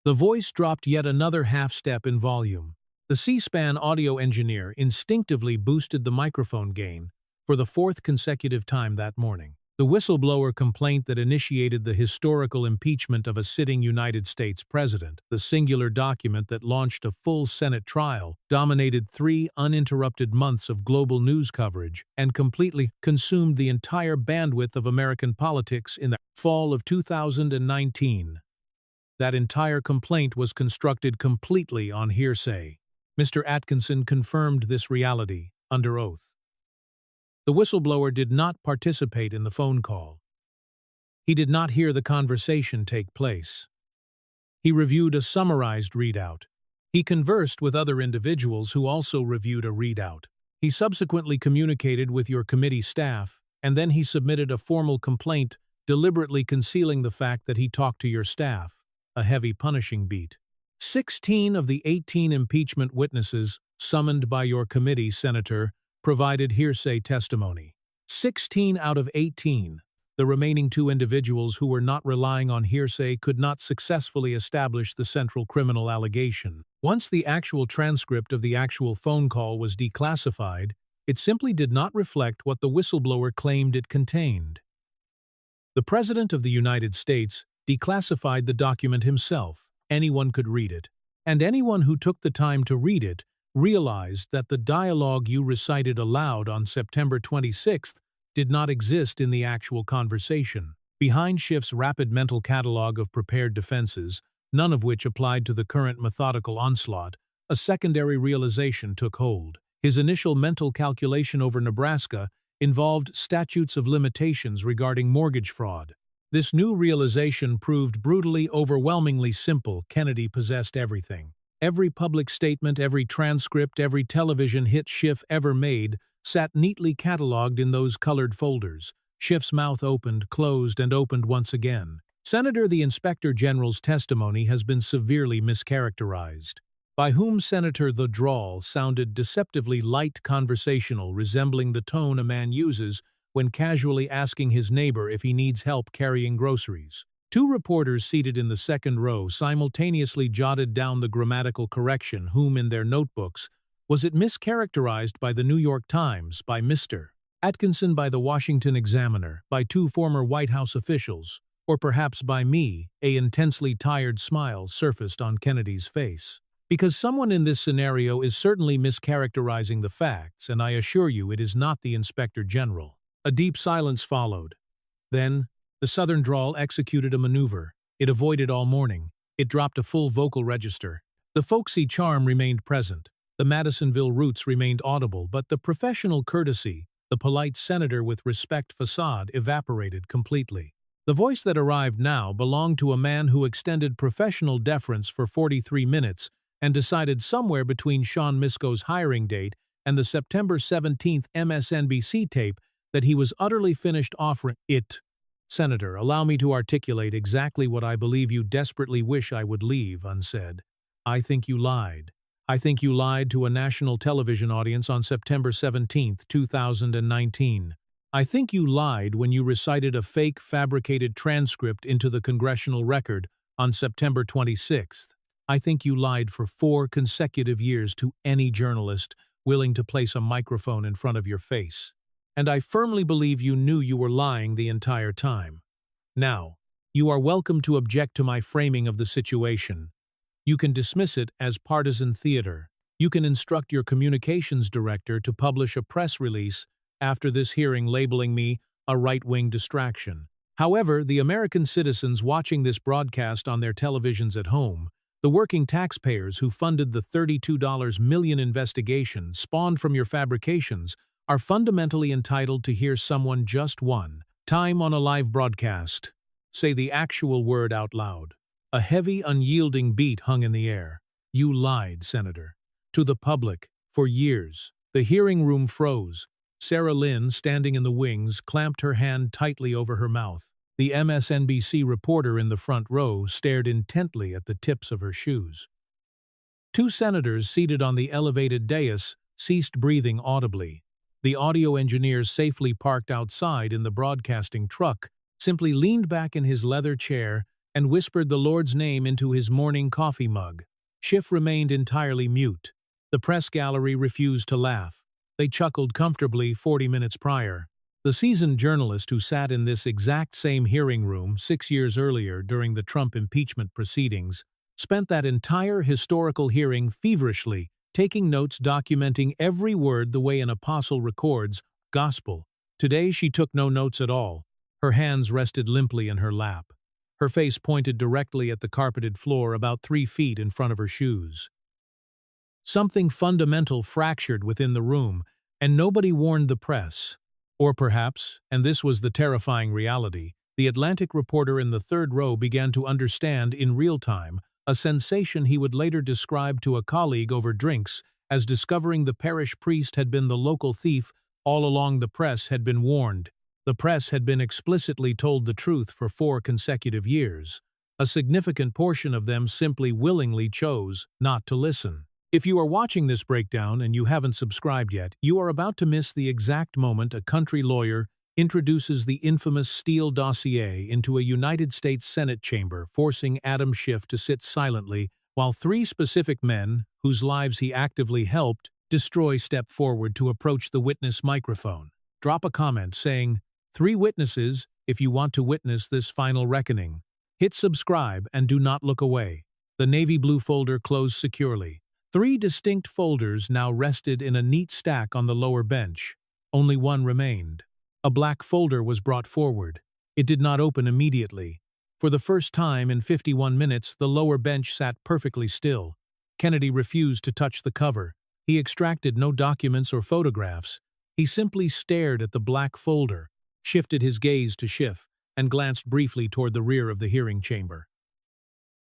The voice dropped yet another half-step in volume. The C-SPAN audio engineer instinctively boosted the microphone gain for the 4th consecutive time that morning. The whistleblower complaint that initiated the historical impeachment of a sitting United States president, the singular document that launched a full Senate trial, dominated 3 uninterrupted months of global news coverage and completely consumed the entire bandwidth of American politics in the fall of 2019. That entire complaint was constructed completely on hearsay. Mr. Atkinson confirmed this reality under oath. The whistleblower did not participate in the phone call. He did not hear the conversation take place. He reviewed a summarized readout. He conversed with other individuals who also reviewed a readout. He subsequently communicated with your committee staff, and then he submitted a formal complaint deliberately concealing the fact that he talked to your staff, a heavy punishing beat. 16 of the 18 impeachment witnesses summoned by your committee, Senator, provided hearsay testimony. 16 out of 18. The remaining 2 individuals who were not relying on hearsay could not successfully establish the central criminal allegation. Once the actual transcript of the actual phone call was declassified, it simply did not reflect what the whistleblower claimed it contained. The President of the United States declassified the document himself. Anyone could read it, and anyone who took the time to read it realized that the dialogue you recited aloud on September 26th did not exist in the actual conversation. Behind Schiff's rapid mental catalog of prepared defenses, none of which applied to the current methodical onslaught, a secondary realization took hold. His initial mental calculation over Nebraska involved statutes of limitations regarding mortgage fraud. This new realization proved brutally, overwhelmingly simple. Kennedy possessed everything. Every public statement, every transcript, every television hit Schiff ever made sat neatly cataloged in those colored folders. Schiff's mouth opened, closed, and opened once again. Senator, the Inspector General's testimony has been severely mischaracterized. By whom Senator the drawl sounded deceptively light conversational, resembling the tone a man uses when casually asking his neighbor if he needs help carrying groceries. 2 reporters seated in the second row simultaneously jotted down the grammatical correction, whom in their notebooks. Was it mischaracterized by the New York Times, by Mr. Atkinson, by the Washington Examiner, by 2 former White House officials, or perhaps by me? An intensely tired smile surfaced on Kennedy's face. Because someone in this scenario is certainly mischaracterizing the facts, and I assure you it is not the Inspector General. A deep silence followed. Then, the Southern drawl executed a maneuver. It avoided all morning. It dropped a full vocal register. The folksy charm remained present. The Madisonville roots remained audible, but the professional courtesy, the polite senator with respect facade, evaporated completely. The voice that arrived now belonged to a man who extended professional deference for 43 minutes and decided somewhere between Sean Misko's hiring date and the September 17th MSNBC tape that he was utterly finished offering it. Senator, allow me to articulate exactly what I believe you desperately wish I would leave unsaid. I think you lied. I think you lied to a national television audience on September 17, 2019. I think you lied when you recited a fake fabricated transcript into the congressional record on September 26th. I think you lied for 4 consecutive years to any journalist willing to place a microphone in front of your face. And I firmly believe you knew you were lying the entire time. Now, you are welcome to object to my framing of the situation. You can dismiss it as partisan theater. You can instruct your communications director to publish a press release after this hearing labeling me a right-wing distraction. However, the American citizens watching this broadcast on their televisions at home, the working taxpayers who funded the $32 million investigation spawned from your fabrications, are fundamentally entitled to hear someone just one time on a live broadcast say the actual word out loud. A heavy, unyielding beat hung in the air. You lied, Senator. To the public, for years. The hearing room froze. Sarah Lynn, standing in the wings, clamped her hand tightly over her mouth. The MSNBC reporter in the front row stared intently at the tips of her shoes. 2 senators seated on the elevated dais ceased breathing audibly. The audio engineer, safely parked outside in the broadcasting truck, simply leaned back in his leather chair and whispered the Lord's name into his morning coffee mug. Schiff remained entirely mute. The press gallery refused to laugh. They chuckled comfortably 40 minutes prior. The seasoned journalist who sat in this exact same hearing room 6 years earlier during the Trump impeachment proceedings spent that entire historical hearing feverishly taking notes, documenting every word the way an apostle records gospel. Today she took no notes at all. Her hands rested limply in her lap. Her face pointed directly at the carpeted floor about 3 feet in front of her shoes. Something fundamental fractured within the room, and nobody warned the press. Or perhaps, and this was the terrifying reality, the Atlantic reporter in the 3rd row began to understand in real time a sensation he would later describe to a colleague over drinks as discovering the parish priest had been the local thief all along. The press had been warned. The press had been explicitly told the truth for 4 consecutive years. A significant portion of them simply willingly chose not to listen. If you are watching this breakdown and you haven't subscribed yet, you are about to miss the exact moment a country lawyer introduces the infamous Steele dossier into a United States Senate chamber, forcing Adam Schiff to sit silently while 3 specific men, whose lives he actively helped destroy, step forward to approach the witness microphone. Drop a comment saying, 3 witnesses, if you want to witness this final reckoning. Hit subscribe and do not look away. The navy blue folder closed securely. 3 distinct folders now rested in a neat stack on the lower bench. Only one remained. A black folder was brought forward. It did not open immediately. For the first time in 51 minutes, the lower bench sat perfectly still. Kennedy refused to touch the cover. He extracted no documents or photographs. He simply stared at the black folder, shifted his gaze to Schiff, and glanced briefly toward the rear of the hearing chamber.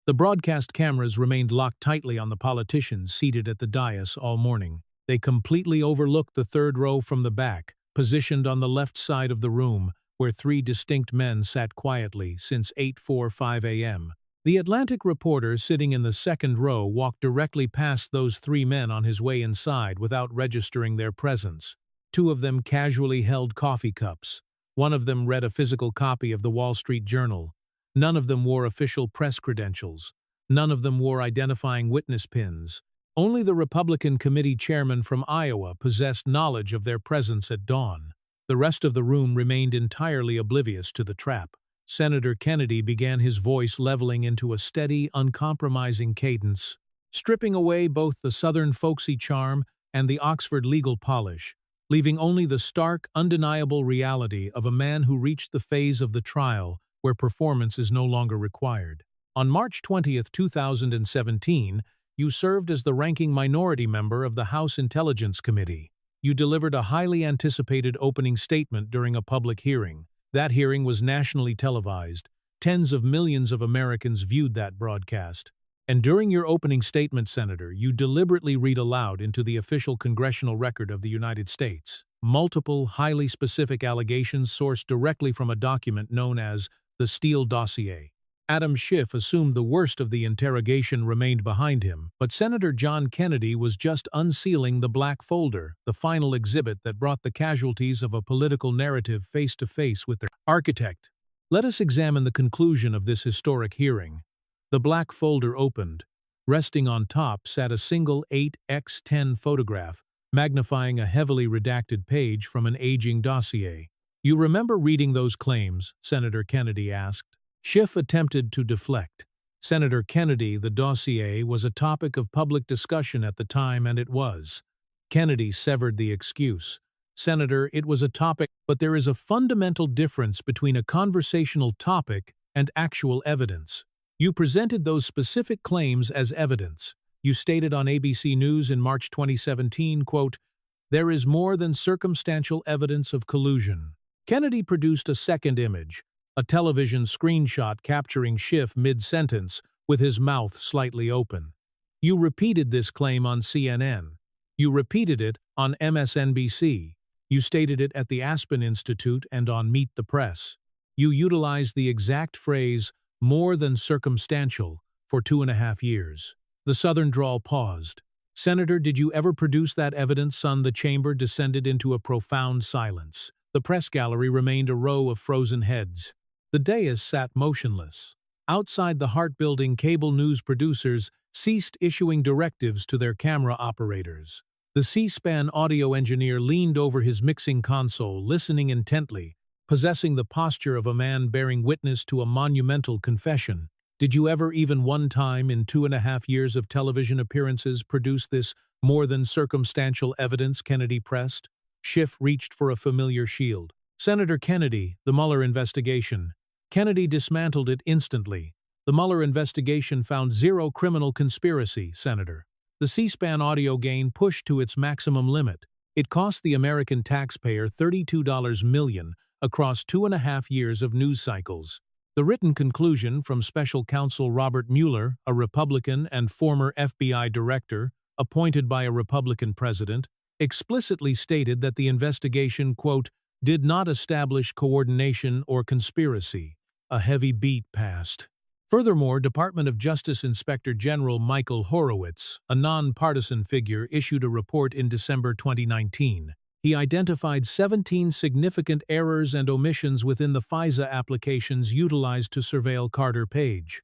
The broadcast cameras remained locked tightly on the politicians seated at the dais all morning. They completely overlooked the 3rd row from the back, positioned on the left side of the room, where 3 distinct men sat quietly since 8:45 a.m. The Atlantic reporter sitting in the 2nd row walked directly past those 3 men on his way inside without registering their presence. 2 of them casually held coffee cups. One of them read a physical copy of the Wall Street Journal. None of them wore official press credentials. None of them wore identifying witness pins. Only the Republican committee chairman from Iowa possessed knowledge of their presence at dawn. The rest of the room remained entirely oblivious to the trap. Senator Kennedy began, his voice leveling into a steady, uncompromising cadence, stripping away both the Southern folksy charm and the Oxford legal polish, leaving only the stark, undeniable reality of a man who reached the phase of the trial where performance is no longer required. On March 20, 2017, you served as the ranking minority member of the House Intelligence Committee. You delivered a highly anticipated opening statement during a public hearing. That hearing was nationally televised. Tens of millions of Americans viewed that broadcast. And during your opening statement, Senator, you deliberately read aloud into the official congressional record of the United States multiple, highly specific allegations sourced directly from a document known as the Steele dossier. Adam Schiff assumed the worst of the interrogation remained behind him, but Senator John Kennedy was just unsealing the black folder, the final exhibit that brought the casualties of a political narrative face to face with their architect. Let us examine the conclusion of this historic hearing. The black folder opened. Resting on top sat a single 8x10 photograph, magnifying a heavily redacted page from an aging dossier. "You remember reading those claims?" Senator Kennedy asked. Schiff attempted to deflect. "Senator Kennedy, the dossier was a topic of public discussion at the time, and it was." Kennedy severed the excuse. "Senator, it was a topic, but there is a fundamental difference between a conversational topic and actual evidence. You presented those specific claims as evidence. You stated on ABC News in March 2017, quote, 'There is more than circumstantial evidence of collusion.'" Kennedy produced a second image, a television screenshot capturing Schiff mid-sentence with his mouth slightly open. "You repeated this claim on CNN. You repeated it on MSNBC. You stated it at the Aspen Institute and on Meet the Press. You utilized the exact phrase, 'more than circumstantial,' for 2.5 years. The Southern drawl paused. "Senator, did you ever produce that evidence?" The chamber descended into a profound silence. The press gallery remained a row of frozen heads. The dais sat motionless. Outside, the heart-building cable news producers ceased issuing directives to their camera operators. The C-SPAN audio engineer leaned over his mixing console, listening intently, possessing the posture of a man bearing witness to a monumental confession. "Did you ever, even one time in 2.5 years of television appearances, produce this more than circumstantial evidence?" Kennedy pressed. Schiff reached for a familiar shield. "Senator Kennedy, the Mueller investigation." Kennedy dismantled it instantly. "The Mueller investigation found zero criminal conspiracy, Senator." The C-SPAN audio gain pushed to its maximum limit. It cost the American taxpayer $32 million across 2.5 years of news cycles. The written conclusion from Special Counsel Robert Mueller, a Republican and former FBI director, appointed by a Republican president, explicitly stated that the investigation, quote, "did not establish coordination or conspiracy." A heavy beat passed. Furthermore, Department of Justice Inspector General Michael Horowitz, a non-partisan figure, issued a report in December 2019. He identified 17 significant errors and omissions within the FISA applications utilized to surveil Carter Page.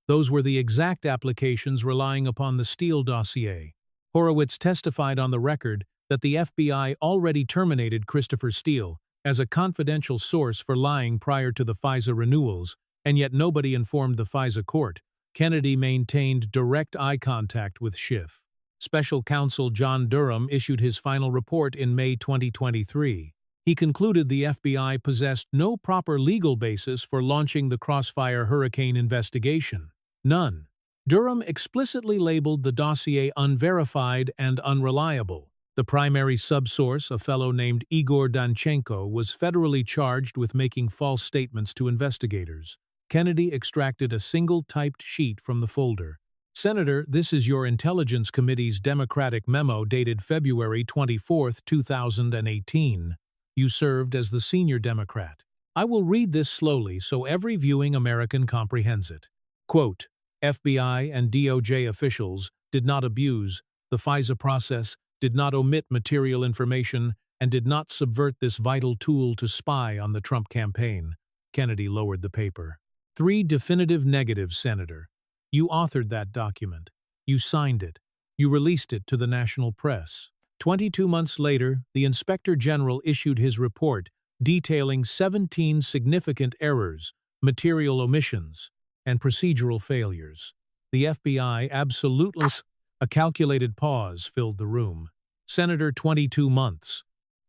Those were the exact applications relying upon the Steele dossier. Horowitz testified on the record that the FBI already terminated Christopher Steele as a confidential source for lying prior to the FISA renewals, and yet nobody informed the FISA court. Kennedy maintained direct eye contact with Schiff. Special Counsel John Durham issued his final report in May 2023. He concluded the FBI possessed no proper legal basis for launching the Crossfire Hurricane investigation. None. Durham explicitly labeled the dossier unverified and unreliable. The primary subsource, a fellow named Igor Danchenko, was federally charged with making false statements to investigators. Kennedy extracted a single typed sheet from the folder. "Senator, this is your Intelligence Committee's Democratic memo dated February 24, 2018. You served as the senior Democrat. I will read this slowly so every viewing American comprehends it. Quote, FBI and DOJ officials did not abuse the FISA process, did not omit material information, and did not subvert this vital tool to spy on the Trump campaign." Kennedy lowered the paper. "3 definitive negatives, Senator. You authored that document. You signed it. You released it to the national press." 22 months later, the Inspector General issued his report detailing 17 significant errors, material omissions, and procedural failures. The FBI absolutely... A calculated pause filled the room. "Senator, 22 months.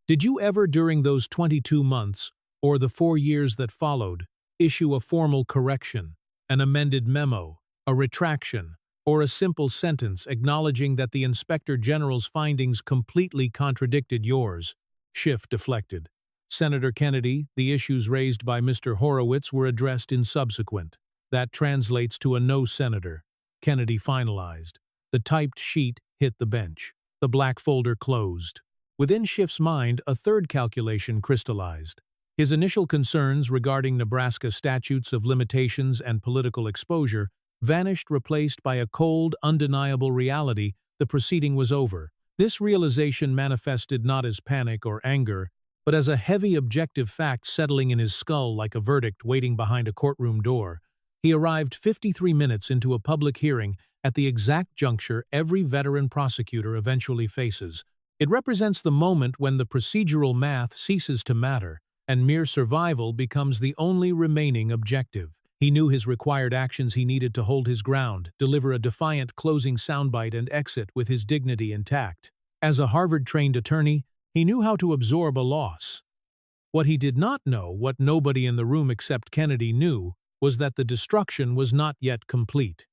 Did you ever during those 22 months, or the 4 years that followed, issue a formal correction, an amended memo, a retraction, or a simple sentence acknowledging that the Inspector General's findings completely contradicted yours?" Schiff deflected. "Senator Kennedy, the issues raised by Mr. Horowitz were addressed in subsequent. That translates to a no, Senator." Kennedy finalized. The typed sheet hit the bench. The black folder closed. Within Schiff's mind, a third calculation crystallized. His initial concerns regarding Nebraska statutes of limitations and political exposure vanished, replaced by a cold, undeniable reality: the proceeding was over. This realization manifested not as panic or anger, but as a heavy objective fact settling in his skull like a verdict waiting behind a courtroom door. He arrived 53 minutes into a public hearing at the exact juncture every veteran prosecutor eventually faces. It represents the moment when the procedural math ceases to matter, and mere survival becomes the only remaining objective. He knew his required actions. He needed to hold his ground, deliver a defiant closing soundbite, and exit with his dignity intact. As a Harvard-trained attorney, he knew how to absorb a loss. What he did not know, what nobody in the room except Kennedy knew, was that the destruction was not yet complete.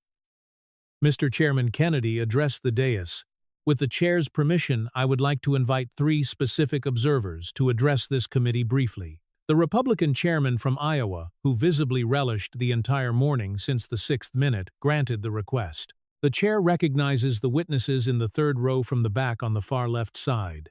Mr. Chairman Kennedy addressed the dais. With the chair's permission, I would like to invite 3 specific observers to address this committee briefly. The Republican chairman from Iowa, who visibly relished the entire morning since the 6th minute, granted the request. The chair recognizes the witnesses in the 3rd row from the back on the far left side.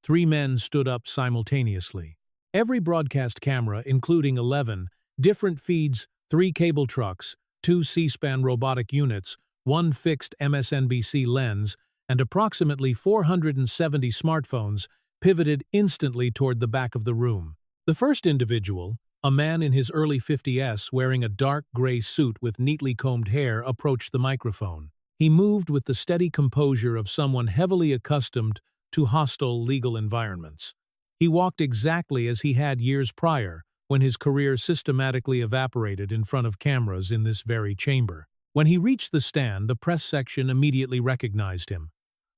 3 men stood up simultaneously. Every broadcast camera, including 11 different feeds, 3 cable trucks, 2 C-SPAN robotic units, 1 fixed MSNBC lens, and approximately 470 smartphones, pivoted instantly toward the back of the room. The first individual, a man in his early 50s wearing a dark gray suit with neatly combed hair, approached the microphone. He moved with the steady composure of someone heavily accustomed to hostile legal environments. He walked exactly as he had years prior, when his career systematically evaporated in front of cameras in this very chamber. When he reached the stand, the press section immediately recognized him.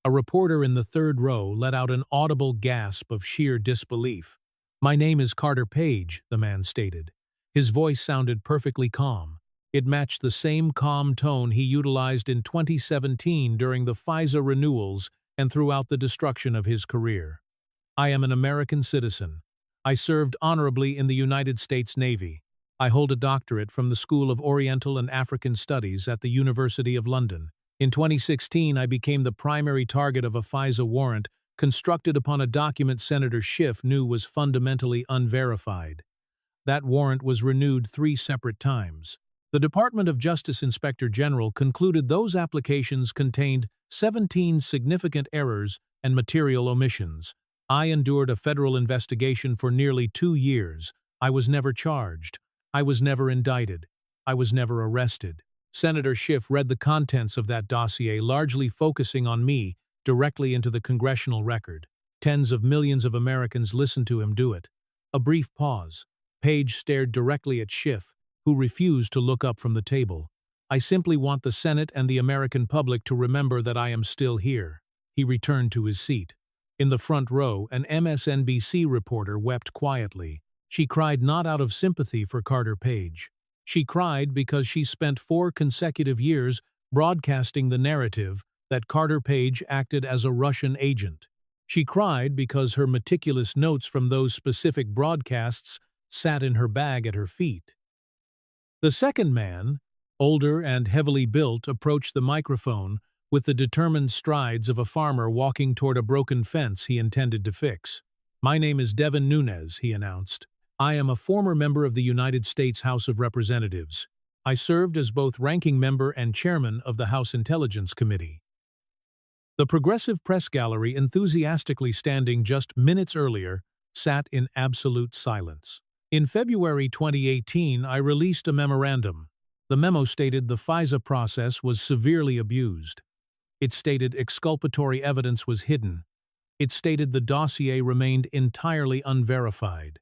A reporter in the 3rd row let out an audible gasp of sheer disbelief. "My name is Carter Page," the man stated. His voice sounded perfectly calm. It matched the same calm tone he utilized in 2017 during the FISA renewals and throughout the destruction of his career. "I am an American citizen. I served honorably in the United States Navy. I hold a doctorate from the School of Oriental and African Studies at the University of London. In 2016, I became the primary target of a FISA warrant constructed upon a document Senator Schiff knew was fundamentally unverified. That warrant was renewed 3 separate times. The Department of Justice Inspector General concluded those applications contained 17 significant errors and material omissions. I endured a federal investigation for nearly 2 years. I was never charged. I was never indicted. I was never arrested." Senator Schiff read the contents of that dossier, largely focusing on me, directly into the congressional record. Tens of millions of Americans listened to him do it. A brief pause. Page stared directly at Schiff, who refused to look up from the table. "I simply want the Senate and the American public to remember that I am still here." He returned to his seat. In the front row, an MSNBC reporter wept quietly. She cried not out of sympathy for Carter Page. She cried because she spent 4 consecutive years broadcasting the narrative that Carter Page acted as a Russian agent. She cried because her meticulous notes from those specific broadcasts sat in her bag at her feet. The second man, older and heavily built, approached the microphone with the determined strides of a farmer walking toward a broken fence he intended to fix. "My name is Devin Nunes," he announced. "I am a former member of the United States House of Representatives. I served as both ranking member and chairman of the House Intelligence Committee." The progressive press gallery, enthusiastically standing just minutes earlier, sat in absolute silence. In February 2018, I released a memorandum. The memo stated the FISA process was severely abused. It stated exculpatory evidence was hidden. It stated the dossier remained entirely unverified.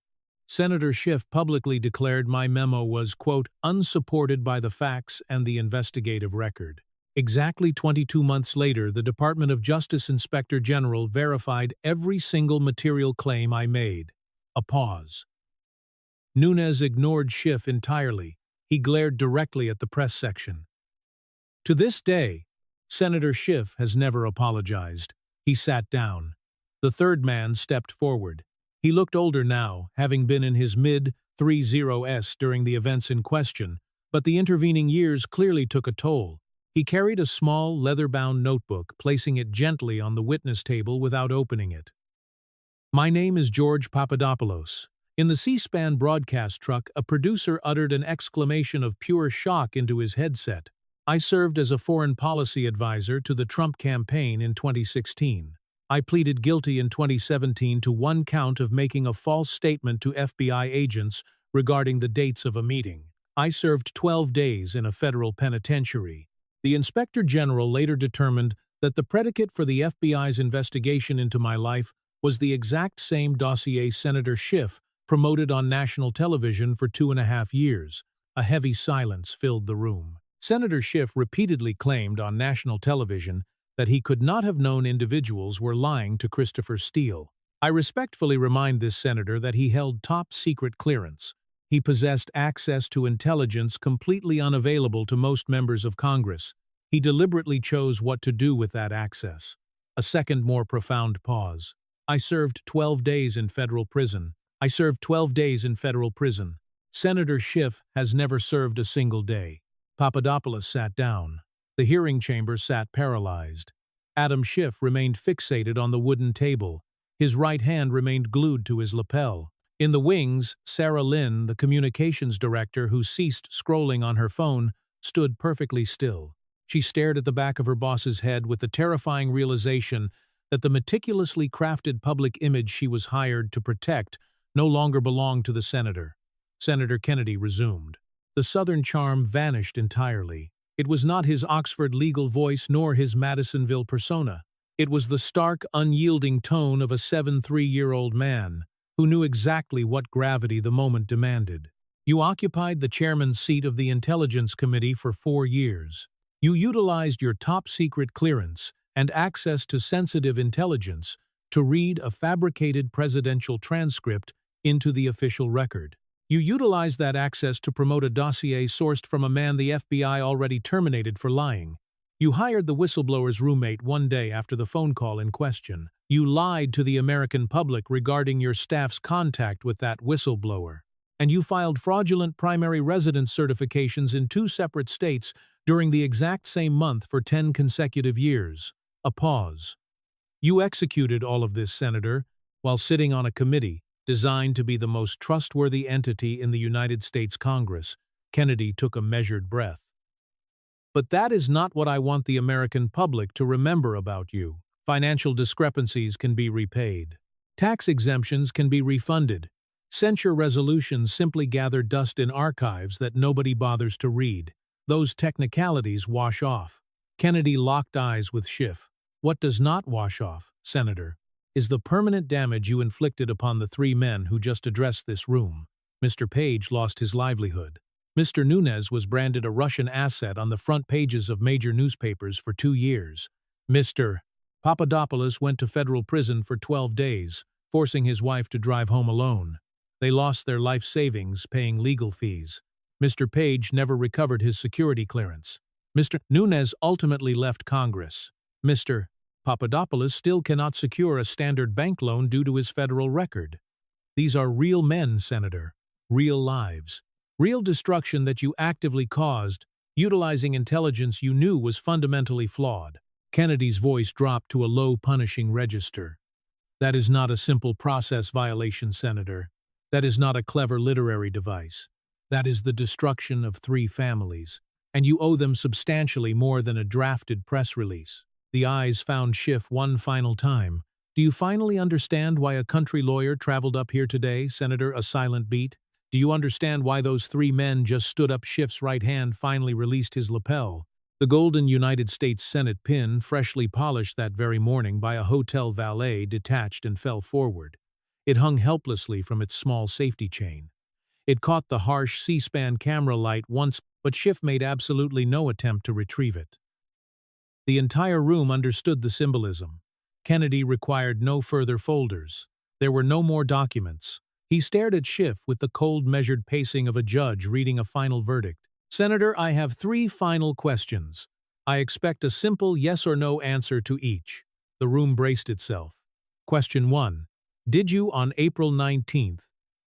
Senator Schiff publicly declared my memo was, quote, unsupported by the facts and the investigative record. Exactly 22 months later, the Department of Justice Inspector General verified every single material claim I made. A pause. Nunes ignored Schiff entirely. He glared directly at the press section. To this day, Senator Schiff has never apologized. He sat down. The third man stepped forward. He looked older now, having been in his mid-30s during the events in question, but the intervening years clearly took a toll. He carried a small, leather-bound notebook, placing it gently on the witness table without opening it. "My name is George Papadopoulos, In the C-SPAN broadcast truck, a producer uttered an exclamation of pure shock into his headset. I served as a foreign policy advisor to the Trump campaign in 2016. I pleaded guilty in 2017 to one count of making a false statement to FBI agents regarding the dates of a meeting. I served 12 days in a federal penitentiary. The Inspector General later determined that the predicate for the FBI's investigation into my life was the exact same dossier Senator Schiff promoted on national television for 2.5 years. A heavy silence filled the room. Senator Schiff repeatedly claimed on national television that he could not have known individuals were lying to Christopher Steele. I respectfully remind this senator that he held top-secret clearance. He possessed access to intelligence completely unavailable to most members of Congress. He deliberately chose what to do with that access. A second, more profound pause. I served 12 days in federal prison. Senator Schiff has never served a single day. Papadopoulos sat down. The hearing chamber sat paralyzed. Adam Schiff remained fixated on the wooden table. His right hand remained glued to his lapel. In the wings, Sarah Lynn, the communications director who ceased scrolling on her phone, stood perfectly still. She stared at the back of her boss's head with the terrifying realization that the meticulously crafted public image she was hired to protect no longer belonged to the senator. Senator Kennedy resumed. The Southern charm vanished entirely. It was not his Oxford legal voice nor his Madisonville persona. It was the stark, unyielding tone of a 73-year-old man who knew exactly what gravity the moment demanded. You occupied the chairman's seat of the Intelligence Committee for 4 years. You utilized your top-secret clearance and access to sensitive intelligence to read a fabricated presidential transcript into the official record. You utilized that access to promote a dossier sourced from a man the FBI already terminated for lying. You hired the whistleblower's roommate one day after the phone call in question. You lied to the American public regarding your staff's contact with that whistleblower. And you filed fraudulent primary residence certifications in 2 separate states during the exact same month for 10 consecutive years. A pause. You executed all of this, Senator, while sitting on a committee designed to be the most trustworthy entity in the United States Congress. Kennedy took a measured breath. But that is not what I want the American public to remember about you. Financial discrepancies can be repaid. Tax exemptions can be refunded. Censure resolutions simply gather dust in archives that nobody bothers to read. Those technicalities wash off. Kennedy locked eyes with Schiff. What does not wash off, Senator, is the permanent damage you inflicted upon the 3 men who just addressed this room. Mr. Page lost his livelihood. Mr. Nunes was branded a Russian asset on the front pages of major newspapers for 2 years. Mr. Papadopoulos went to federal prison for 12 days, forcing his wife to drive home alone. They lost their life savings paying legal fees. Mr. Page never recovered his security clearance. Mr. Nunes ultimately left Congress. Mr. Papadopoulos still cannot secure a standard bank loan due to his federal record. These are real men, Senator. Real lives. Real destruction that you actively caused, utilizing intelligence you knew was fundamentally flawed. Kennedy's voice dropped to a low, punishing register. That is not a simple process violation, Senator. That is not a clever literary device. That is the destruction of 3 families, and you owe them substantially more than a drafted press release. The eyes found Schiff one final time. Do you finally understand why a country lawyer traveled up here today, Senator? A silent beat. Do you understand why those 3 men just stood up? Schiff's right hand finally released his lapel. The golden United States Senate pin, freshly polished that very morning by a hotel valet, detached and fell forward. It hung helplessly from its small safety chain. It caught the harsh C-SPAN camera light once, but Schiff made absolutely no attempt to retrieve it. The entire room understood the symbolism. Kennedy required no further folders. There were no more documents. He stared at Schiff with the cold, measured pacing of a judge reading a final verdict. Senator, I have 3 final questions. I expect a simple yes or no answer to each. The room braced itself. Question 1. Did you, on April 19,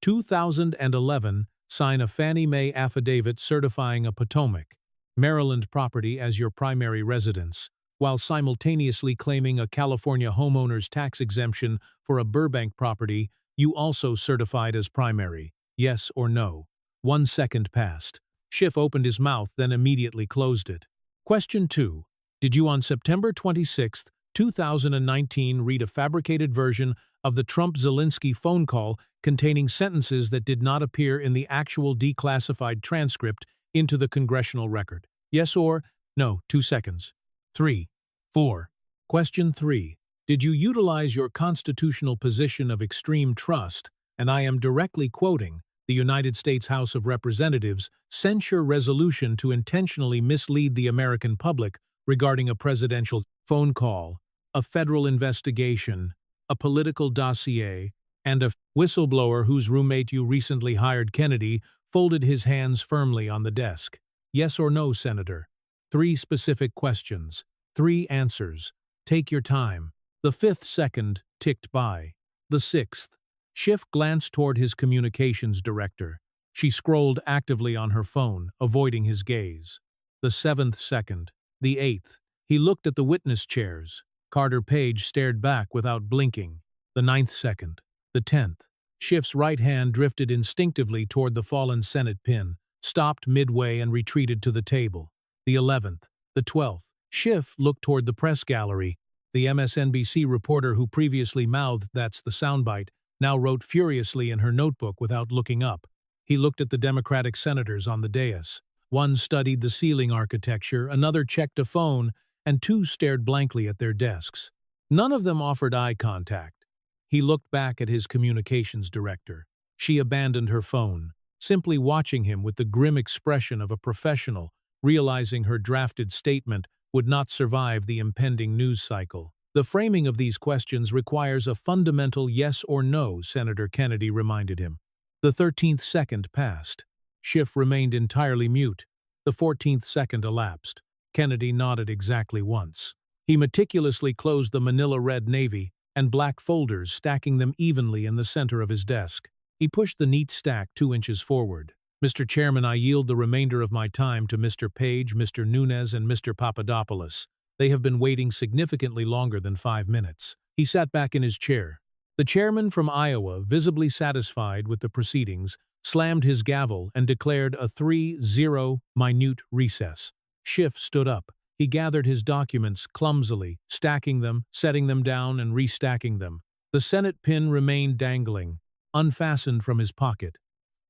2011, sign a Fannie Mae affidavit certifying a Potomac, Maryland property as your primary residence, while simultaneously claiming a California homeowner's tax exemption for a Burbank property You also certified as primary, yes or no? 1 second passed. Schiff opened his mouth, then immediately closed it. Question 2. Did you on September 26, 2019 read a fabricated version of the Trump-Zelensky phone call containing sentences that did not appear in the actual declassified transcript into the congressional record? Yes or no? 2 seconds. 3. 4. Question 3. Did you utilize your constitutional position of extreme trust, and I am directly quoting, the United States House of Representatives' censure resolution to intentionally mislead the American public regarding a presidential phone call, a federal investigation, a political dossier, and a whistleblower whose roommate you recently hired? Kennedy folded his hands firmly on the desk. Yes or no, Senator? 3 specific questions. 3 answers. Take your time. The 5th second ticked by. The 6th. Schiff glanced toward his communications director. She scrolled actively on her phone, avoiding his gaze. The 7th second. The 8th. He looked at the witness chairs. Carter Page stared back without blinking. The 9th second. The 10th. Schiff's right hand drifted instinctively toward the fallen Senate pin, stopped midway and retreated to the table. The 11th. The 12th. Schiff looked toward the press gallery. The MSNBC reporter who previously mouthed "That's the soundbite" now wrote furiously in her notebook without looking up. He looked at the Democratic senators on the dais. One studied the ceiling architecture, another checked a phone, and 2 stared blankly at their desks. None of them offered eye contact. He looked back at his communications director. She abandoned her phone, simply watching him with the grim expression of a professional, realizing her drafted statement would not survive the impending news cycle. The framing of these questions requires a fundamental yes or no, Senator Kennedy reminded him. The 13th second passed. Schiff remained entirely mute. The 14th second elapsed. Kennedy nodded exactly once. He meticulously closed the manila red navy and black folders, stacking them evenly in the center of his desk. He pushed the neat stack 2 inches forward. Mr. Chairman, I yield the remainder of my time to Mr. Page, Mr. Nunes, and Mr. Papadopoulos. They have been waiting significantly longer than 5 minutes. He sat back in his chair. The chairman from Iowa, visibly satisfied with the proceedings, slammed his gavel and declared a 3-0 minute recess. Schiff stood up. He gathered his documents clumsily, stacking them, setting them down, and restacking them. The Senate pin remained dangling, unfastened from his pocket.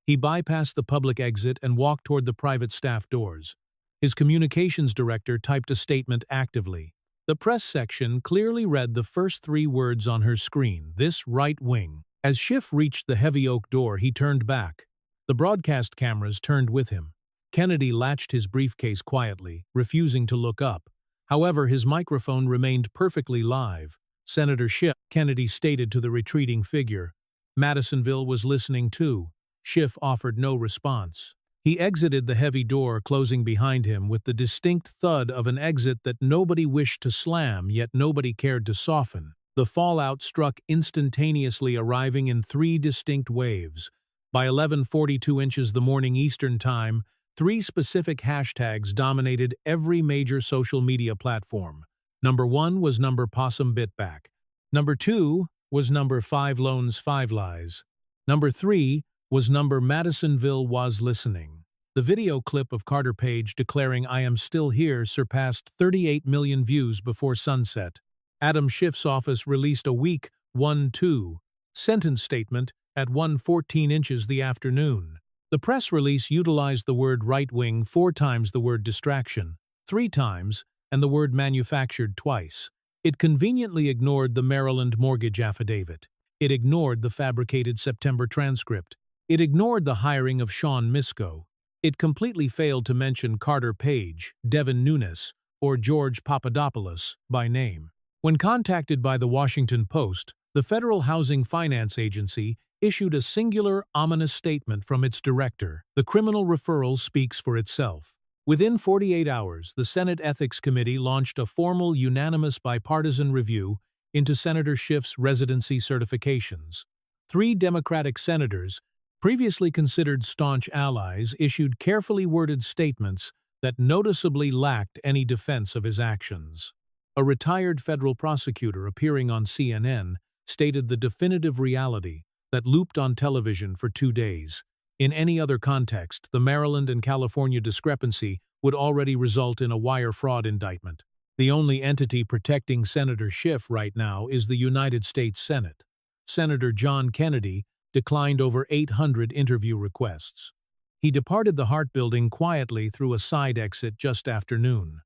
He bypassed the public exit and walked toward the private staff doors. His communications director typed a statement actively. The press section clearly read the first 3 words on her screen, "This right wing." As Schiff reached the heavy oak door, he turned back. The broadcast cameras turned with him. Kennedy latched his briefcase quietly, refusing to look up. However, his microphone remained perfectly live. "Senator Schiff," Kennedy stated to the retreating figure. Madisonville was listening too. Schiff offered no response. He exited the heavy door, closing behind him with the distinct thud of an exit that nobody wished to slam, yet nobody cared to soften. The fallout struck instantaneously, arriving in 3 distinct waves. By 11:42 inches the morning Eastern Time, 3 specific hashtags dominated every major social media platform. Number 1 was number Possum Bit Back. Number 2 was number 5 Loans 5 Lies. Number 3 was number Madisonville was listening. The video clip of Carter Page declaring "I am still here" surpassed 38 million views before sunset. Adam Schiff's office released a weak 1-2 sentence statement at 1:14 inches the afternoon. The press release utilized the word right-wing 4 times, the word distraction 3 times, and the word manufactured twice. It conveniently ignored the Maryland mortgage affidavit. It ignored the fabricated September transcript. It ignored the hiring of Sean Misko. It completely failed to mention Carter Page, Devin Nunes, or George Papadopoulos by name. When contacted by the Washington Post, the Federal Housing Finance Agency issued a singular, ominous statement from its director. The criminal referral speaks for itself. Within 48 hours, the Senate Ethics Committee launched a formal, unanimous bipartisan review into Senator Schiff's residency certifications. 3 Democratic senators, previously considered staunch allies, issued carefully worded statements that noticeably lacked any defense of his actions. A retired federal prosecutor appearing on CNN stated the definitive reality that looped on television for 2 days. In any other context, the Maryland and California discrepancy would already result in a wire fraud indictment. The only entity protecting Senator Schiff right now is the United States Senate. Senator John Kennedy declined over 800 interview requests. He departed the Hart Building quietly through a side exit just after noon.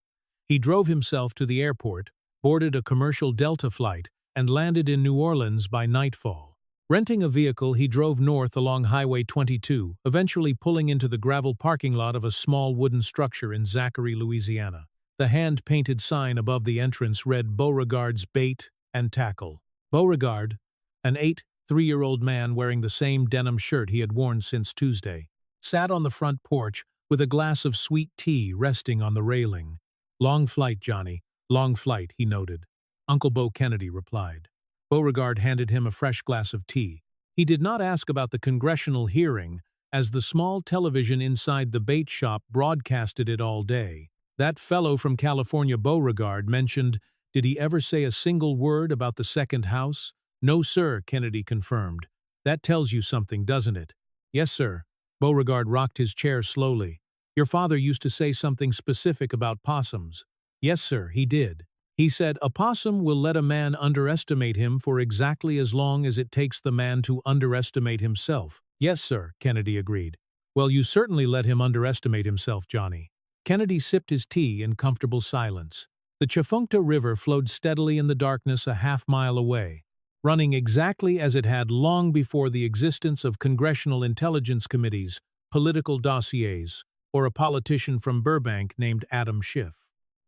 He drove himself to the airport, boarded a commercial Delta flight, and landed in New Orleans by nightfall. Renting a vehicle, he drove north along Highway 22, eventually pulling into the gravel parking lot of a small wooden structure in Zachary, Louisiana. The hand-painted sign above the entrance read Beauregard's Bait and Tackle. Beauregard, an 83-year-old man wearing the same denim shirt he had worn since Tuesday, sat on the front porch with a glass of sweet tea resting on the railing. "Long flight, Johnny. Long flight," he noted. Uncle Bo Kennedy replied. Beauregard handed him a fresh glass of tea. He did not ask about the congressional hearing, as the small television inside the bait shop broadcasted it all day. That fellow from California, Beauregard, mentioned, "Did he ever say a single word about the second house?" "No, sir," Kennedy confirmed. "That tells you something, doesn't it?" "Yes, sir." Beauregard rocked his chair slowly. "Your father used to say something specific about possums." "Yes, sir, he did. He said, 'A possum will let a man underestimate him for exactly as long as it takes the man to underestimate himself.'" "Yes, sir," Kennedy agreed. "Well, you certainly let him underestimate himself, Johnny." Kennedy sipped his tea in comfortable silence. The Chafuncta River flowed steadily in the darkness a half-mile away, running exactly as it had long before the existence of congressional intelligence committees, political dossiers, or a politician from Burbank named Adam Schiff.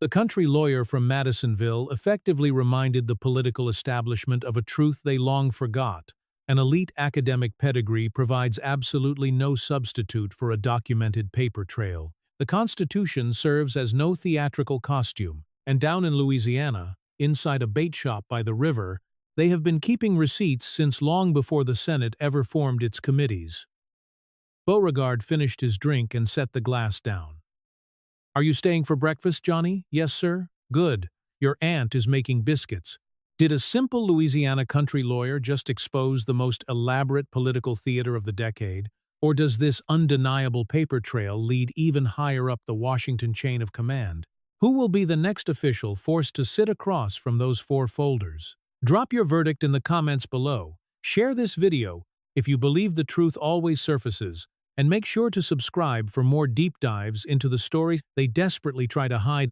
The country lawyer from Madisonville effectively reminded the political establishment of a truth they long forgot. An elite academic pedigree provides absolutely no substitute for a documented paper trail. The Constitution serves as no theatrical costume, and down in Louisiana, inside a bait shop by the river, they have been keeping receipts since long before the Senate ever formed its committees. Beauregard finished his drink and set the glass down. "Are you staying for breakfast, Johnny?" "Yes, sir." "Good. Your aunt is making biscuits." Did a simple Louisiana country lawyer just expose the most elaborate political theater of the decade? Or does this undeniable paper trail lead even higher up the Washington chain of command? Who will be the next official forced to sit across from those 4 folders? Drop your verdict in the comments below. Share this video if you believe the truth always surfaces, and make sure to subscribe for more deep dives into the stories they desperately try to hide.